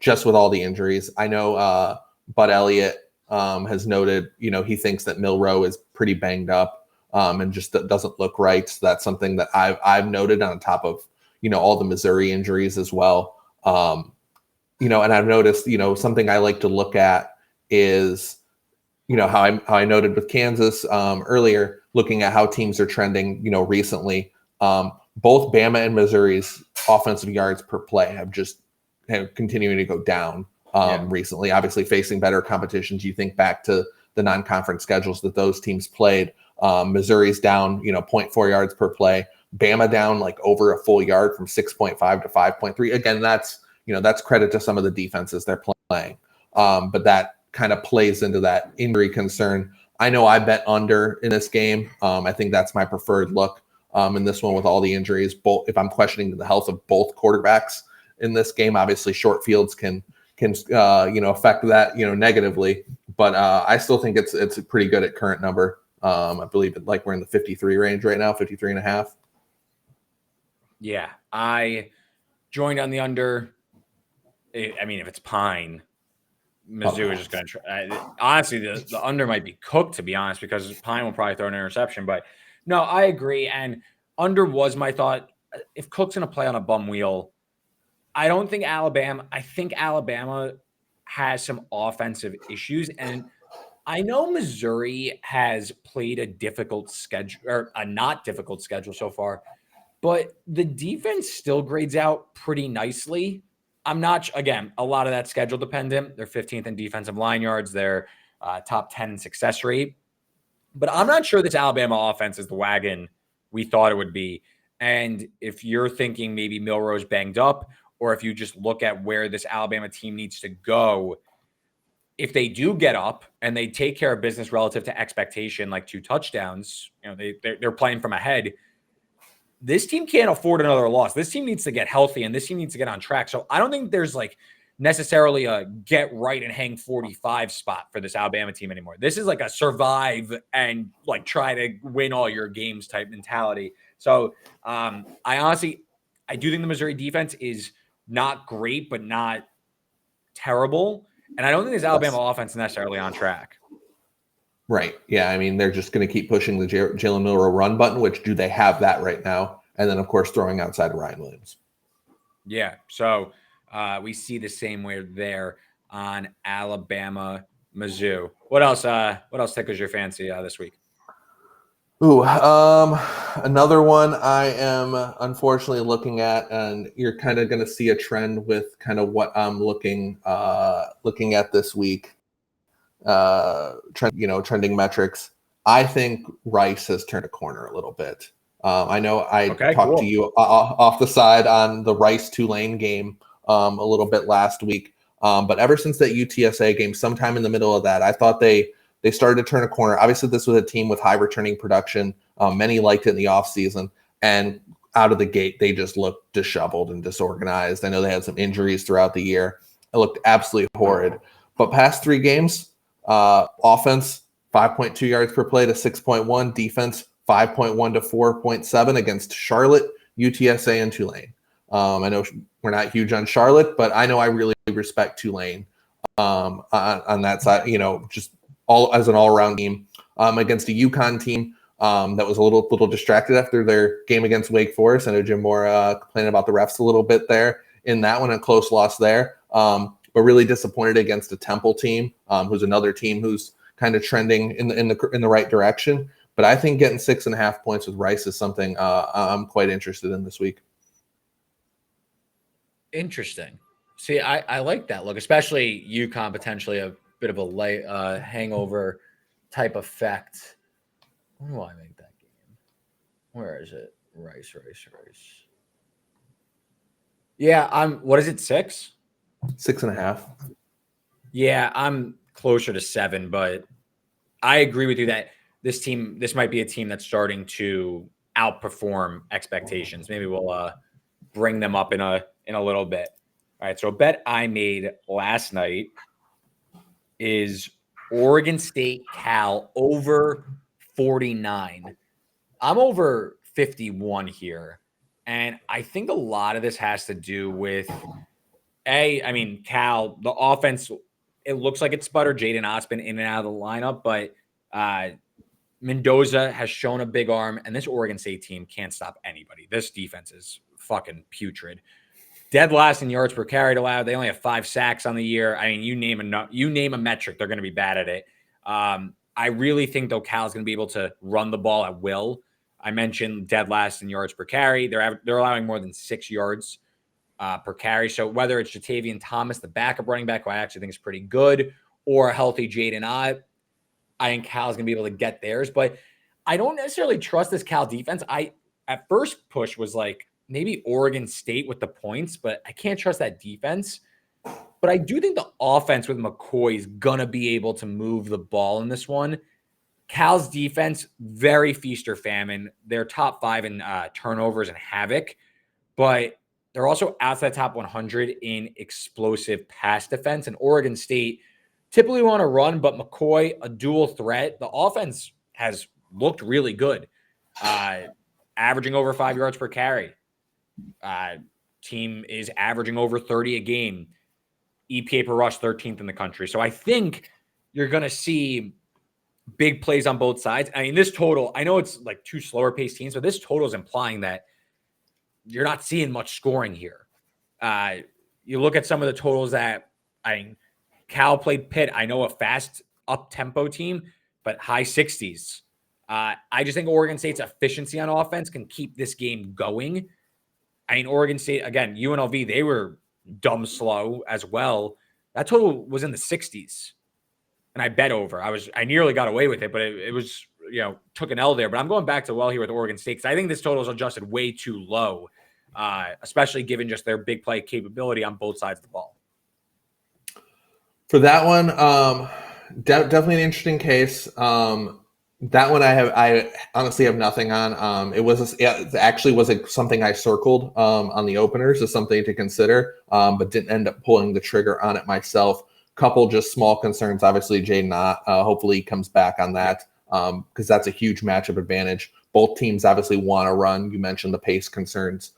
just with all the injuries. I know Bud Elliott has noted, he thinks that Milroe is pretty banged up and just doesn't look right. So that's something that I've noted on top of all the Missouri injuries as well. And I've noticed, something I like to look at is, how I noted with Kansas earlier, looking at how teams are trending, recently. Both Bama and Missouri's offensive yards per play have continuing to go down recently, obviously facing better competitions. You think back to the non-conference schedules that those teams played. Missouri's down, 0.4 yards per play. Bama down over a full yard from 6.5 to 5.3. Again, that's credit to some of the defenses they're playing. But that kind of plays into that injury concern. I know I bet under in this game. I think that's my preferred look in this one with all the injuries. Both, if I'm questioning the health of both quarterbacks in this game, obviously short fields can affect that negatively. But I still think it's pretty good at current number. I believe we're in the 53 range right now, 53 and a half. Yeah, I joined on the under. I mean, if it's Pine, Mizzou is just going to try. Honestly, the under might be cooked, to be honest, because Pine will probably throw an interception. But no, I agree. And under was my thought. If Cook's going to play on a bum wheel, I think Alabama has some offensive issues. And I know Missouri has played a difficult schedule or a not difficult schedule so far, but the defense still grades out pretty nicely. I'm not, again, a lot of that schedule dependent. They're 15th in defensive line yards. They're top 10 in success rate. But I'm not sure this Alabama offense is the wagon we thought it would be. And if you're thinking maybe Milroe's banged up, or if you just look at where this Alabama team needs to go, if they do get up and they take care of business relative to expectation, like 2 touchdowns, they're playing from ahead. This team can't afford another loss. This team needs to get healthy and this team needs to get on track. So I don't think there's like necessarily a get right and hang 45 spot for this Alabama team anymore. This is like a survive and like try to win all your games type mentality. So I do think the Missouri defense is not great, but not terrible. And I don't think this Alabama offense is necessarily on track. Right. Yeah. I mean, they're just going to keep pushing the Jalen Milroe run button, which do they have that right now? And then, of course, throwing outside Ryan Williams. Yeah. So we see the same way there on Alabama, Mizzou. What else tickles your fancy this week? Ooh, another one I am unfortunately looking at, and you're kind of going to see a trend with kind of what I'm looking at this week. Trending metrics. I think Rice has turned a corner a little bit. I know I talked to you off the side on the Rice-Tulane game a little bit last week, but ever since that UTSA game, sometime in the middle of that, I thought they started to turn a corner. Obviously, this was a team with high returning production. Many liked it in the offseason, and out of the gate, they just looked disheveled and disorganized. I know they had some injuries throughout the year. It looked absolutely horrid. But past 3 games, offense 5.2 yards per play to 6.1, defense 5.1 to 4.7 against Charlotte, UTSA, and Tulane. I know we're not huge on Charlotte, but I know I really respect Tulane on that side. Just all as an all-around team against a UConn team that was a little distracted after their game against Wake Forest. I know Jim Moore complained about the refs a little bit there in that one, a close loss there. But really disappointed against a Temple team, who's another team who's kind of trending in the right direction. But I think getting 6.5 points with Rice is something I'm quite interested in this week. Interesting. See, I like that look, especially UConn potentially a bit of a late hangover type effect. When do I make that game? Where is it? Rice. Yeah, what is it? 6? 6.5. Yeah, I'm closer to 7, but I agree with you that this might be a team that's starting to outperform expectations. Maybe we'll bring them up in a little bit. All right, so a bet I made last night is Oregon State Cal over 49. I'm over 51 here, and I think a lot of this has to do with Cal, the offense, it looks like it's sputtered. Jaden Ott's been in and out of the lineup, but Mendoza has shown a big arm, and this Oregon State team can't stop anybody. This defense is fucking putrid. Dead last in yards per carry allowed. They only have 5 sacks on the year. I mean, you name a metric, they're going to be bad at it. I really think, though, Cal's going to be able to run the ball at will. I mentioned dead last in yards per carry. They're allowing more than 6 yards per carry. So whether it's Jatavian Thomas, the backup running back, who I actually think is pretty good, or a healthy Jaden Ott, I think Cal's going to be able to get theirs. But I don't necessarily trust this Cal defense. At first push was like maybe Oregon State with the points, but I can't trust that defense. But I do think the offense with McCoy is going to be able to move the ball in this one. Cal's defense, very feast or famine. They're top 5 in turnovers and havoc, but they're also outside top 100 in explosive pass defense. And Oregon State typically want to run, but McCoy, a dual threat. The offense has looked really good, averaging over 5 yards per carry. Team is averaging over 30 a game. EPA per rush, 13th in the country. So I think you're going to see big plays on both sides. I mean, this total, I know it's like 2 slower paced teams, but this total is implying that you're not seeing much scoring here. You look at some of the totals that Cal played Pitt. I know a fast up-tempo team, but high 60s. I just think Oregon State's efficiency on offense can keep this game going. I mean, Oregon State, again, UNLV, they were dumb slow as well. That total was in the 60s. And I bet over. I nearly got away with it, but it was, took an L there. But I'm going back to well here with Oregon State because I think this total is adjusted way too low, especially given just their big play capability on both sides of the ball. For that one, definitely an interesting case. That one I honestly have nothing on. It actually was something I circled on the openers as something to consider, but didn't end up pulling the trigger on it myself. Couple just small concerns. Obviously, Jaden Ott, hopefully he comes back on that because that's a huge matchup advantage. Both teams obviously want to run. You mentioned the pace concerns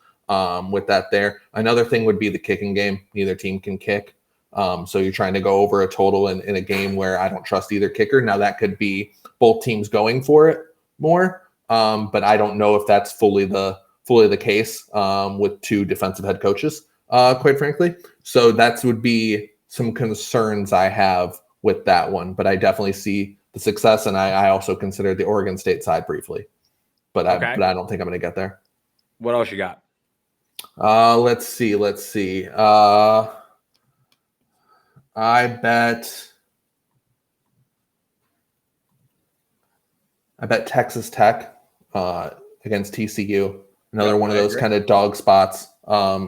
with that there. Another thing would be the kicking game. Neither team can kick. So you're trying to go over a total in a game where I don't trust either kicker. Now that could be both teams going for it more, but I don't know if that's fully the case with two defensive head coaches, quite frankly. So that would be some concerns I have with that one, but I definitely see the success, and I also consider the Oregon State side briefly, but I don't think I'm going to get there. What else you got? Let's see. I bet Texas Tech against TCU. Another one of those kind of dog spots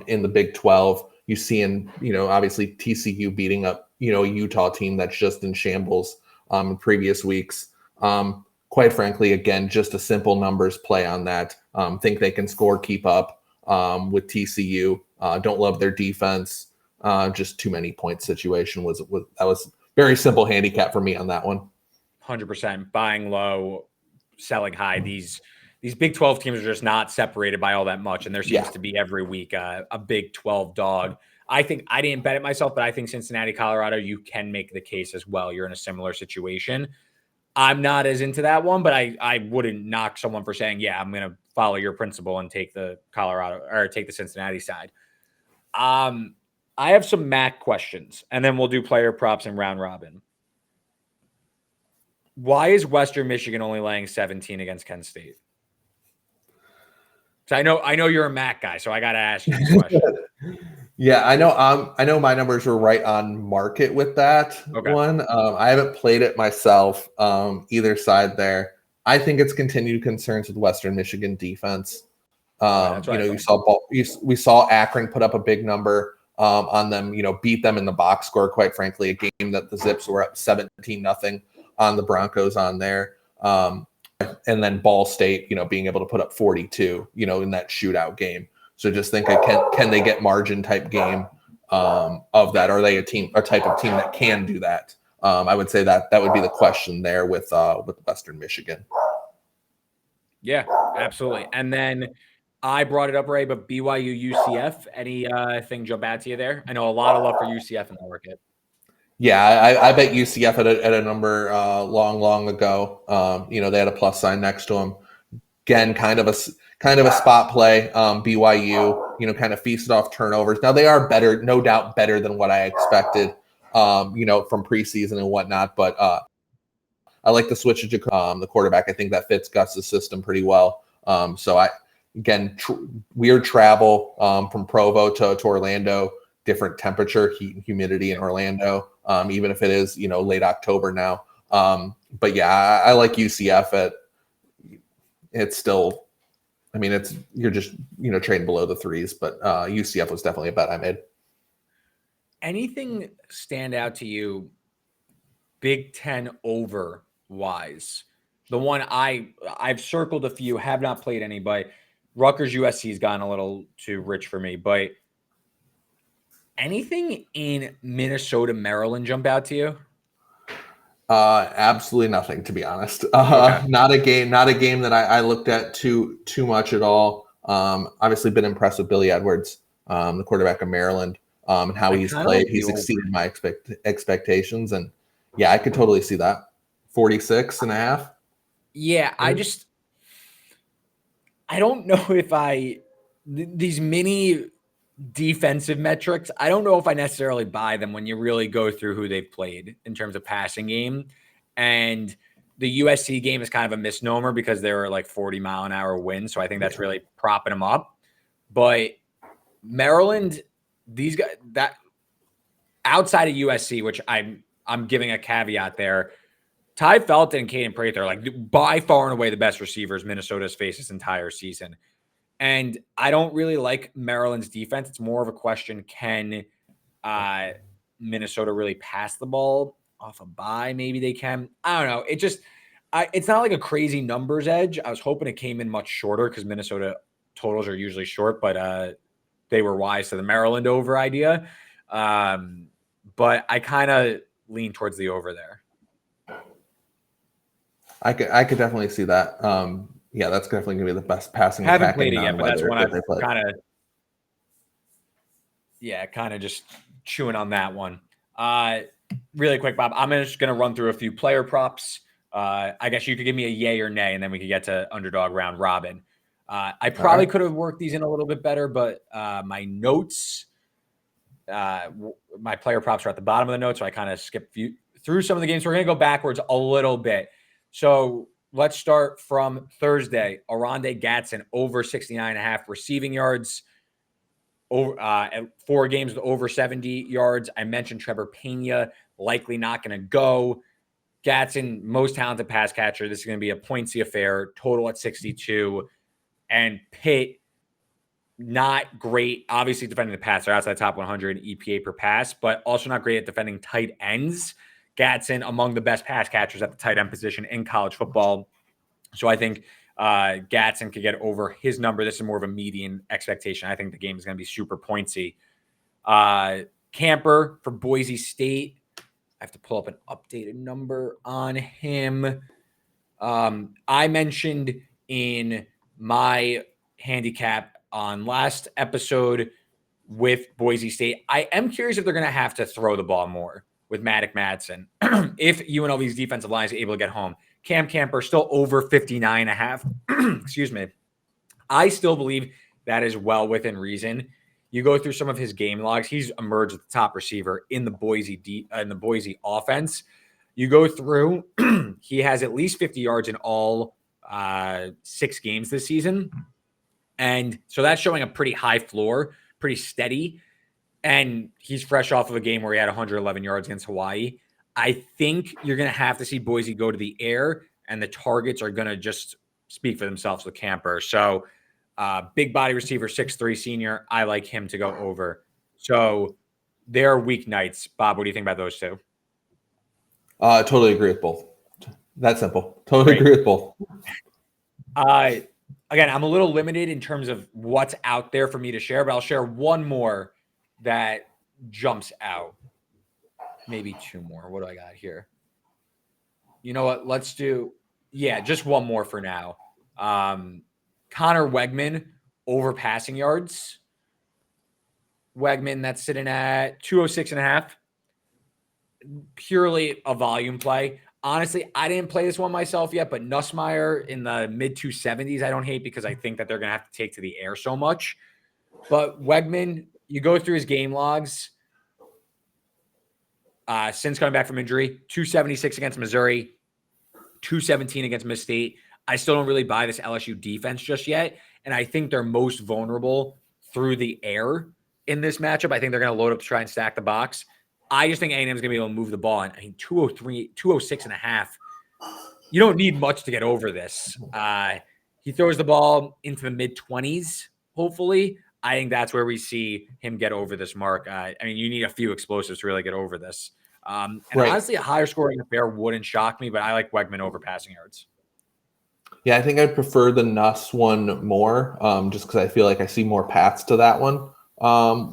in the Big 12. You see obviously TCU beating up, a Utah team that's just in shambles in previous weeks. Quite frankly, again, just a simple numbers play on that. Think they can score, keep up with TCU. Don't love their defense. Just too many points situation was very simple handicap for me on that one. 100% buying low, selling high. These Big 12 teams are just not separated by all that much, and there seems to be every week a Big 12 dog. I think I didn't bet it myself, but I think Cincinnati, Colorado, you can make the case as well. You're in a similar situation. I'm not as into that one, but I wouldn't knock someone for saying, yeah, I'm going to follow your principle and take the Colorado or take the Cincinnati side. I have some MAC questions, and then we'll do player props and round robin. Why is Western Michigan only laying 17 against Kent State? So I know you're a MAC guy, so I got to ask you this question. Yeah, I know. I know my numbers were right on market with that one. I haven't played it myself. Either side there. I think it's continued concerns with Western Michigan defense. We saw Akron put up a big number on them. Beat them in the box score. Quite frankly, a game that the Zips were up 17-0 on the Broncos on there. And then Ball State, being able to put up 42, in that shootout game. So just think, can they get margin type game of that? Are they a type of team that can do that? I would say that would be the question there with Western Michigan. Yeah, absolutely. And then I brought it up, Ray, but BYU UCF, anything jump out to you there? I know a lot of love for UCF in the market. Yeah, I bet UCF at a number long ago. They had a plus sign next to them. Again, kind of a spot play. BYU, kind of feasted off turnovers. Now they are better, no doubt better than what I expected, from preseason and whatnot. But I like the switch to the quarterback. I think that fits Gus's system pretty well. Weird travel from Provo to Orlando. Different temperature, heat and humidity in Orlando, even if it is, late October now. But yeah, I like UCF it's still, you're just, trading below the threes, but UCF was definitely a bet I made. Anything stand out to you Big Ten over wise? The one I've circled a few, have not played any, but Rutgers USC has gotten a little too rich for me, but anything in Minnesota, Maryland jump out to you? Absolutely nothing, to be honest. Not a game that I looked at too much at all. Obviously been impressed with Billy Edwards, the quarterback of Maryland, and how he's played. He's exceeded my expectations. And yeah, I could totally see that. 46.5. Yeah. I don't know if these mini defensive metrics, I don't know if I necessarily buy them when you really go through who they've played in terms of passing game. And the USC game is kind of a misnomer because they were like 40-mile-an-hour winds. So I think that's really propping them up. But Maryland, these guys, that outside of USC, which I'm giving a caveat there, Ty Felton and Caden Prather are like by far and away the best receivers Minnesota's faced this entire season. And I don't really like Maryland's defense. It's more of a question, can Minnesota really pass the ball off a bye? Maybe they can. I don't know. It's not like a crazy numbers edge. I was hoping it came in much shorter because Minnesota totals are usually short, but they were wise to the Maryland over idea. But I kind of lean towards the over there. I could definitely see that. Yeah, that's definitely going to be the best passing. Haven't played it yet, but that's when I've kind of just chewing on that one. Really quick, Bob, I'm just going to run through a few player props. I guess you could give me a yay or nay, and then we could get to underdog round robin. I probably could have worked these in a little bit better, but my notes, my player props are at the bottom of the notes, so I kind of skipped through some of the games. We're going to go backwards a little bit. So let's start from Thursday. Oronde Gadsden over 69.5 receiving yards. At 4 games with over 70 yards. I mentioned Trevor Pena, likely not going to go. Gadsden, most talented pass catcher. This is going to be a pointsy affair. Total at 62. And Pitt, not great. Obviously, defending the pass. They're outside the top 100 in EPA per pass, but also not great at defending tight ends. Gadsden, among the best pass catchers at the tight end position in college football. So I think Gadsden could get over his number. This is more of a median expectation. I think the game is going to be super pointsy. Camper for Boise State. I have to pull up an updated number on him. I mentioned in my handicap on last episode with Boise State, I am curious if they're going to have to throw the ball more with Maddox Madsen. If UNLV's defensive line is able to get home. Cam Camper still over 59.5. Excuse me. I still believe that is well within reason. You go through some of his game logs. He's emerged as the top receiver in the Boise offense. You go through, he has at least 50 yards in all 6 games this season. And so that's showing a pretty high floor, pretty steady. And he's fresh off of a game where he had 111 yards against Hawaii. I think you're going to have to see Boise go to the air, and the targets are going to just speak for themselves with Camper. So big body receiver, 6'3" senior. I like him to go over. So they're weeknights. Bob, what do you think about those two? Totally agree with both. That's simple. Totally agree with both. Again, I'm a little limited in terms of what's out there for me to share, but I'll share one more that jumps out. Maybe 2 more. What do I got here? You know what? Let's do, just one more for now. Connor Wegman over passing yards. Wegman, that's sitting at 206.5. Purely a volume play. Honestly, I didn't play this one myself yet, but Nussmeier in the mid 270s, I don't hate because I think that they're going to have to take to the air so much. But Wegman, you go through his game logs. Since coming back from injury, 276 against Missouri, 217 against Miss State. I still don't really buy this LSU defense just yet. And I think they're most vulnerable through the air in this matchup. I think they're going to load up to try and stack the box. I just think A&M is going to be able to move the ball. And I mean, 206.5. You don't need much to get over this. He throws the ball into the mid-20s, hopefully. I think that's where we see him get over this mark. I mean, you need a few explosives to really get over this. Honestly, a higher scoring affair wouldn't shock me, but I like Wegman over passing yards. Yeah, I think I'd prefer the Nuss one more, just because I feel like I see more paths to that one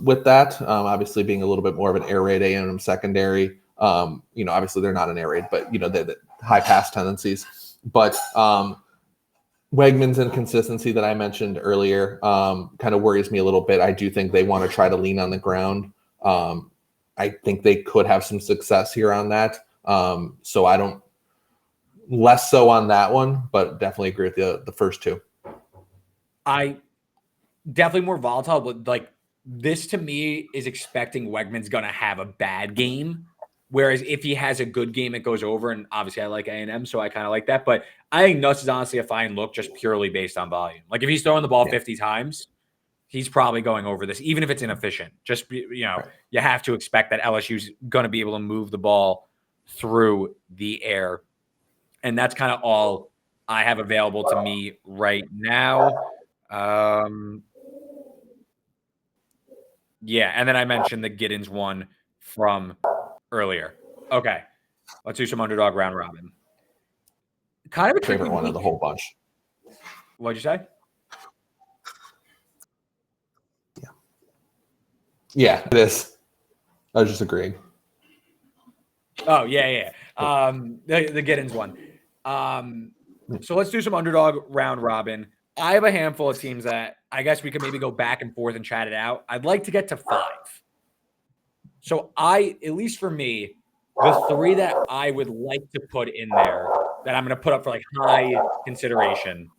with that. Obviously, being a little bit more of an air raid A&M secondary. Obviously they're not an air raid, but the high pass tendencies. But Wegman's inconsistency that I mentioned earlier kind of worries me a little bit. I do think they want to try to lean on the ground. I think they could have some success here on that. So I don't less so on that one, but definitely agree with the first two. I definitely more volatile, but like this to me is expecting Wegman's going to have a bad game. Whereas if he has a good game, it goes over. And obviously I like A&M, so I kind of like that. But I think Nuts is honestly a fine look just purely based on volume. Like if he's throwing the ball 50 times, he's probably going over this, even if it's inefficient. Just, you have to expect that LSU's going to be able to move the ball through the air. And that's kind of all I have available to me right now. Yeah, and then I mentioned the Giddens one from earlier. Okay, let's do some underdog round robin. Kind of a favorite one of the whole bunch. What'd you say? Yeah, it is. I was just agreeing. Oh, yeah. The Giddens one. So let's do some underdog round robin. I have a handful of teams that I guess we could maybe go back and forth and chat it out. I'd like to get to 5. So at least for me, the 3 that I would like to put in there that I'm going to put up for like high consideration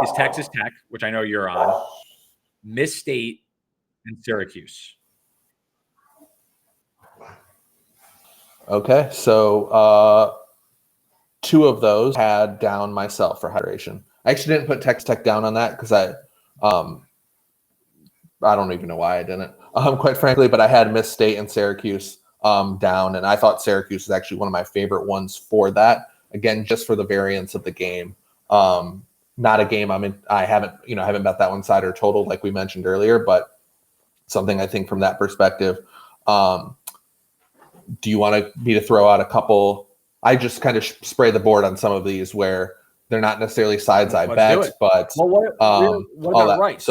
is Texas Tech, which I know you're on, Miss State, and Syracuse. Okay, so 2 of those had down myself for hydration. I actually didn't put Texas Tech down on that because I don't even know why I didn't, quite frankly. But I had Miss State and Syracuse down, and I thought Syracuse is actually one of my favorite ones for that. Again, just for the variance of the game. Not a game I haven't bet that one side or total like we mentioned earlier, but something I think from that perspective. Do you want me to throw out a couple? I just kind of spray the board on some of these where they're not necessarily sides I bet, but what about Rice?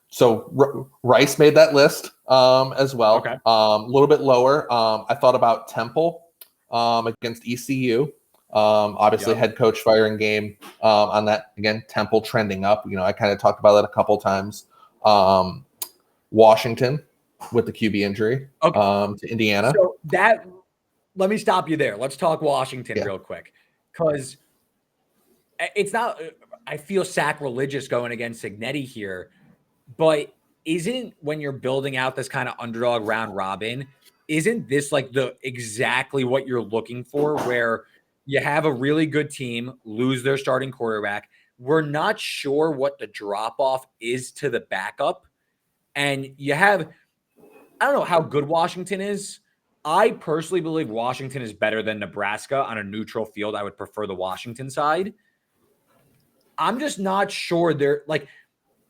So Rice made that list as well. Okay. A little bit lower. I thought about Temple against ECU. Obviously, head coach firing game on that. Again, Temple trending up. I kind of talked about that a couple times. Washington with the QB injury to Indiana. So let me stop you there. Let's talk Washington real quick, because it's not. I feel sacrilegious going against Cignetti here, but isn't when you're building out this kind of underdog round robin, isn't this like exactly what you're looking for, where you have a really good team lose their starting quarterback? We're not sure what the drop off is to the backup, and you have. I don't know how good Washington is. I personally believe Washington is better than Nebraska on a neutral field. I would prefer the Washington side. I'm just not sure they're like,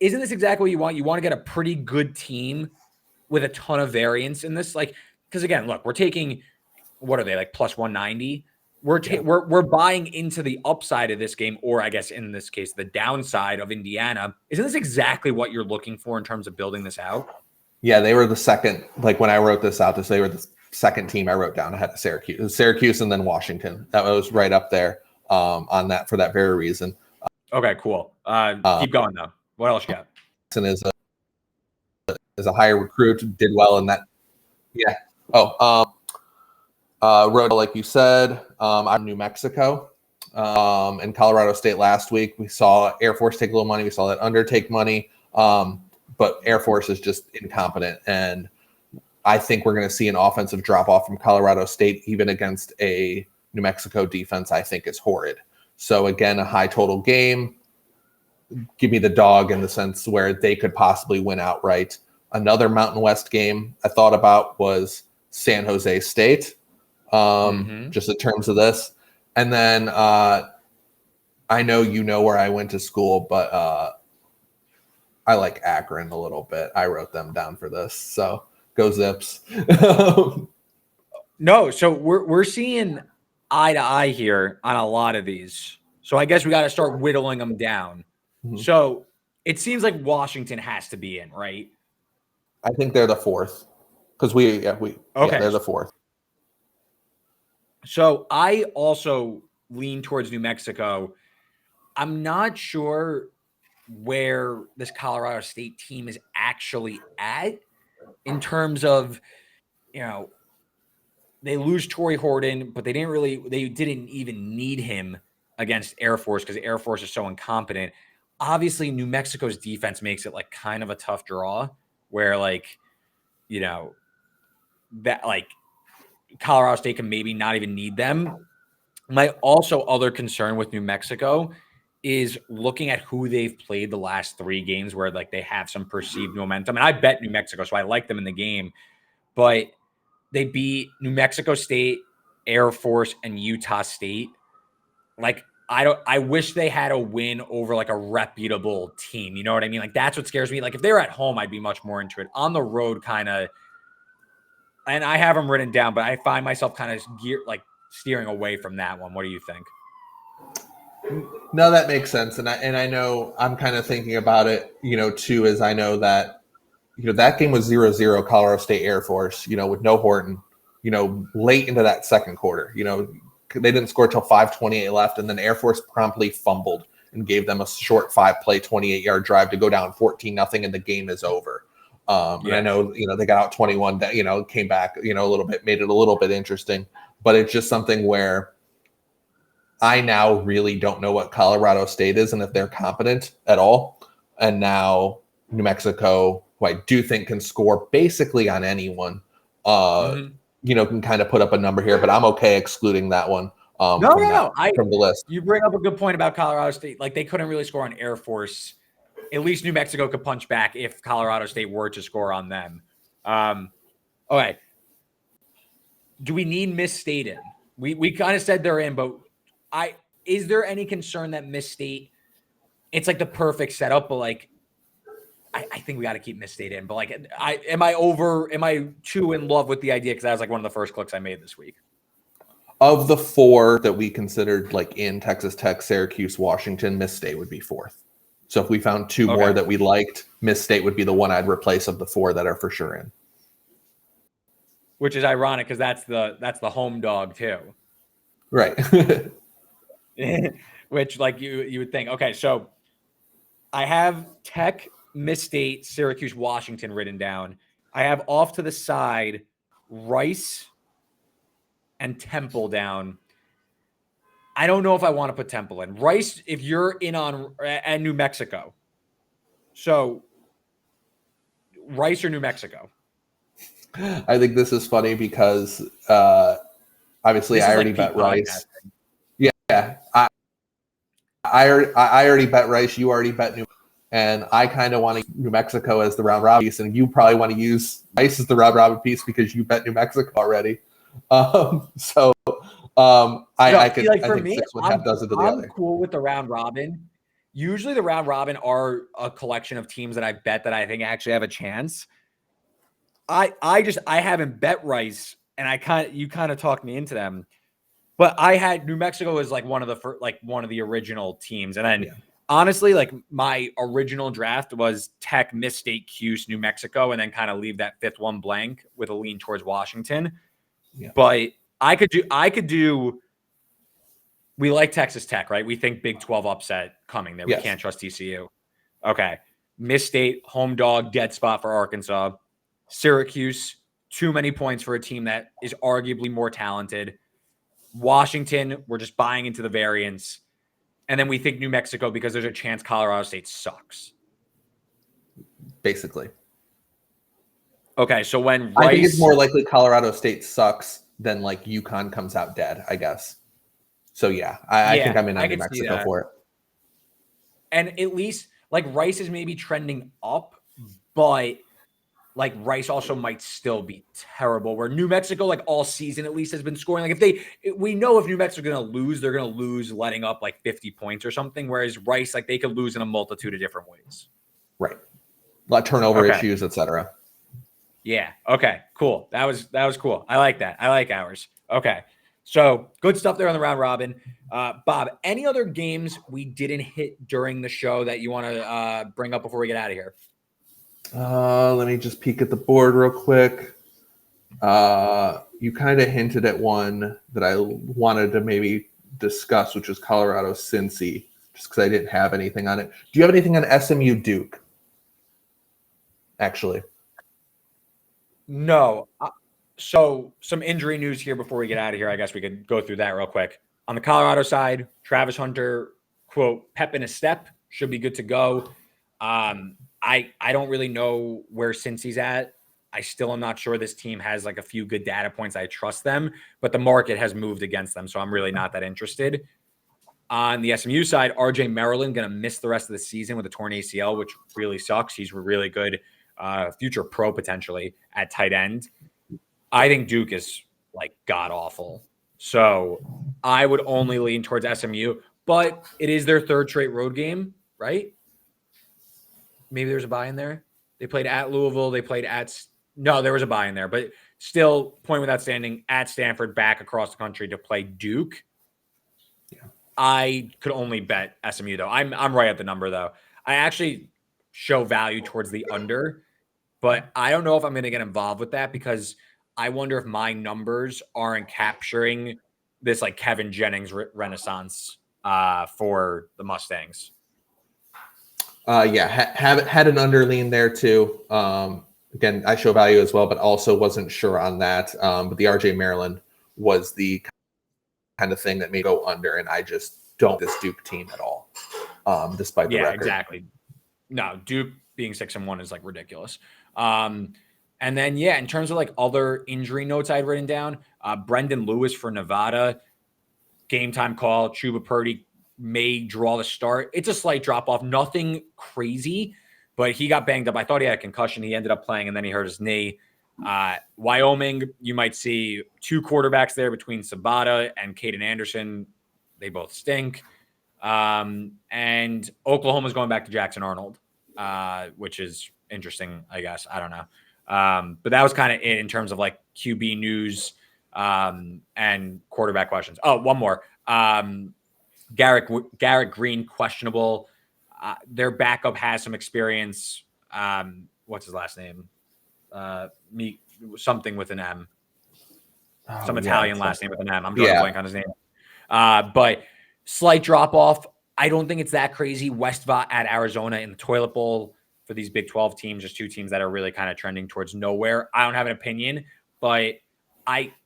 isn't this exactly what you want? You want to get a pretty good team with a ton of variance in this. Like, because again, look, we're taking, what are they, like plus 190? We're buying into the upside of this game, or I guess in this case, the downside of Indiana. Isn't this exactly what you're looking for in terms of building this out? Yeah, they were the second. Like when I wrote this out, they were the second team I wrote down ahead of Syracuse, and then Washington. That was right up there on that for that very reason. Okay, cool. Keep going though. What else you got? Is a higher recruit, did well in that. Yeah. Wrote like you said. I'm New Mexico, and Colorado State last week. We saw Air Force take a little money. We saw that Under take money. But Air Force is just incompetent. And I think we're going to see an offensive drop-off from Colorado State, even against a New Mexico defense I think is horrid. So, again, a high total game. Give me the dog in the sense where they could possibly win outright. Another Mountain West game I thought about was San Jose State, just in terms of this. And then I know you know where I went to school, but I like Akron a little bit. I wrote them down for this. So go Zips. No, so we're seeing eye to eye here on a lot of these. So I guess we got to start whittling them down. Mm-hmm. So it seems like Washington has to be in, right? I think they're the 4th because they're the 4th. So I also lean towards New Mexico. I'm not sure where this Colorado State team is actually at in terms of, they lose Torrey Horton, but they didn't even need him against Air Force because Air Force is so incompetent. Obviously, New Mexico's defense makes it like kind of a tough draw where Colorado State can maybe not even need them. My also other concern with New Mexico is looking at who they've played the last 3 games where like they have some perceived momentum. And I bet New Mexico, so I like them in the game, but they beat New Mexico State, Air Force, and Utah State. Like, I wish they had a win over like a reputable team. You know what I mean? Like, that's what scares me. Like, if they were at home, I'd be much more into it. On the road, kind of, and I have them written down, but I find myself kind of steering away from that one. What do you think? No, that makes sense. And I know I'm kind of thinking about it, too, as I know that, that game was 0-0 Colorado State Air Force, with no Horton, late into that second quarter. They didn't score till 5:28 left, and then Air Force promptly fumbled and gave them a short 5-play, 28-yard drive to go down 14-0, and the game is over. And I know, they got out 21, that, came back, a little bit, made it a little bit interesting. But it's just something where I now really don't know what Colorado State is and if they're competent at all. And now New Mexico, who I do think can score basically on anyone, can kind of put up a number here, but I'm okay excluding that one from the list. You bring up a good point about Colorado State. Like, they couldn't really score on Air Force. At least New Mexico could punch back if Colorado State were to score on them. Okay. Do we need Miss State in? We kind of said they're in, but is there any concern that Miss State, it's like the perfect setup, but like, I think we got to keep Miss State in, but like, am I too in love with the idea? Cause that was like one of the first clicks I made this week. Of the 4 that we considered like in Texas Tech, Syracuse, Washington, Miss State would be 4th. So if we found 2 more that we liked, Miss State would be the one I'd replace of the 4 that are for sure in. Which is ironic because that's the home dog too. Right. Which like you would think, okay, so I have Tech, Miss State, Syracuse, Washington written down. I have off to the side Rice and Temple down. I don't know if I want to put Temple in. Rice, if you're in on, and New Mexico. So Rice or New Mexico? I think this is funny because obviously I already bet Rice. Yeah. I already bet Rice. You already bet New Mexico. And I kind of want to New Mexico as the round robin piece, and you probably want to use Rice as the round robin piece because you bet New Mexico already. I think 6.5 does it to the other. I'm cool with the round robin. Usually the round robin are a collection of teams that I bet that I think actually have a chance. I haven't bet Rice, and you kind of talked me into them, but I had New Mexico as like one of the original teams, and then. Yeah. Honestly, like my original draft was Tech, Miss State, Cuse, New Mexico, and then kind of leave that 5th one blank with a lean towards Washington. Yeah. But I could do. We like Texas Tech, right? We think Big 12 upset coming there. Yes. We can't trust TCU. Okay. Miss State, home dog, dead spot for Arkansas. Syracuse, too many points for a team that is arguably more talented. Washington, we're just buying into the variance. And then we think New Mexico because there's a chance Colorado State sucks. Basically. Okay, so when I think it's more likely Colorado State sucks than like UConn comes out dead, I guess. So yeah, I think I'm in on New Mexico for it. And at least like Rice is maybe trending up, but like Rice also might still be terrible. Where New Mexico, like all season at least, has been scoring. Like we know if New Mexico are going to lose, they're going to lose letting up like 50 points or something. Whereas Rice, like they could lose in a multitude of different ways. Right. A lot of turnover issues, etc. Yeah. Okay. Cool. That was cool. I like that. I like ours. Okay. So good stuff there on the round robin. Bob, any other games we didn't hit during the show that you want to bring up before we get out of here? Let me just peek at the board real quick. You kind of hinted at one that I wanted to maybe discuss, which was Colorado Cincy, just because I didn't have anything on it. Do you have anything on SMU Duke? Actually, no. So some injury news here before we get out of here. I guess we could go through that real quick. On the Colorado side, Travis Hunter, quote, pep in a step, should be good to go. I don't really know where Cincy's at. I still am not sure this team has like a few good data points. I trust them, but the market has moved against them. So I'm really not that interested. On the SMU side, RJ Maryland going to miss the rest of the season with a torn ACL, which really sucks. He's really good future pro potentially at tight end. I think Duke is like god awful. So I would only lean towards SMU, but it is their third straight road game, right? Maybe there's a buy in there. They played at Louisville. They played at no, there was a buy in there, but still point without standing at Stanford, back across the country to play Duke. I could only bet SMU though. I'm right at the number though. I actually show value towards the under, but I don't know if I'm going to get involved with that because I wonder if my numbers aren't capturing this like Kevin Jennings renaissance for the Mustangs. Had an under lean there too. Again, I show value as well, but also wasn't sure on that. But the RJ Maryland was the kind of thing that may go under, and I just don't this Duke team at all, despite the record. Exactly. No, Duke being 6-1 is like ridiculous. And then in terms of like other injury notes I'd written down, Brendan Lewis for Nevada, game time call. Chuba Purdy may draw the start. It's a slight drop off, nothing crazy, but he got banged up. I thought he had a concussion. He ended up playing, and then he hurt his knee. Wyoming, you might see two quarterbacks there between Sabata and Caden Anderson. They both stink. And Oklahoma's going back to Jackson Arnold, which is interesting, I guess. I don't know. But that was kind of it in terms of like QB news and quarterback questions. Oh, one more. Garrett Green, questionable. Their backup has some experience. What's his last name? Something with an M. Some Italian last name with an M. I'm drawing a blank on his name. But slight drop off. I don't think it's that crazy. Westvot at Arizona in the toilet bowl for these Big 12 teams, just two teams that are really kind of trending towards nowhere. I don't have an opinion, but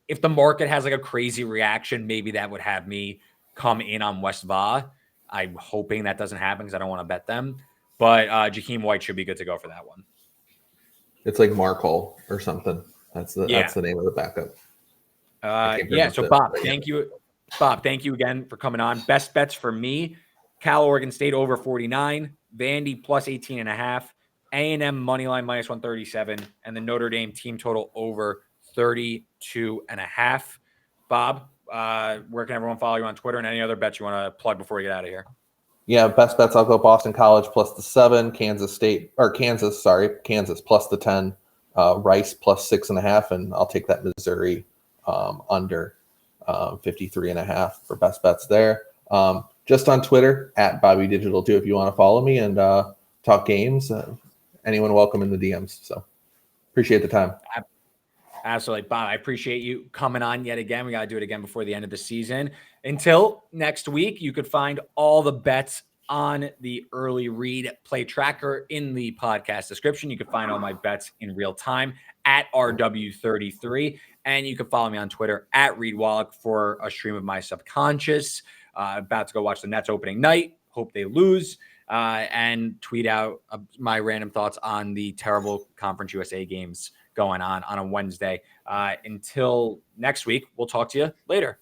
if the market has like a crazy reaction, maybe that would have me come in on Westvot. I'm hoping that doesn't happen because I don't want to bet them. But Jakeem White should be good to go for that one. It's like Markle or something. That's the name of the backup. So Bob, thank you. Bob, thank you again for coming on. Best bets for me: Cal Oregon State over 49, Vandy plus 18.5, A&M moneyline minus 137, and the Notre Dame team total over 32.5. Bob, where can everyone follow you on Twitter, and any other bets you want to plug before we get out of here? Yeah, best bets. I'll go Boston College plus the 7, Kansas plus the 10, Rice plus 6.5, and I'll take that Missouri under 53.5 for best bets there. Just on Twitter at BobbyDigital2 if you want to follow me and talk games. Anyone welcome in the DMs. So appreciate the time. Absolutely, Bob. I appreciate you coming on yet again. We got to do it again before the end of the season. Until next week, you could find all the bets on the early read play tracker in the podcast description. You can find all my bets in real time at RW33. And you can follow me on Twitter at Reed Wallach for a stream of my subconscious. About to go watch the Nets opening night. Hope they lose. And tweet out my random thoughts on the terrible Conference USA games going on a Wednesday. Until next week, we'll talk to you later.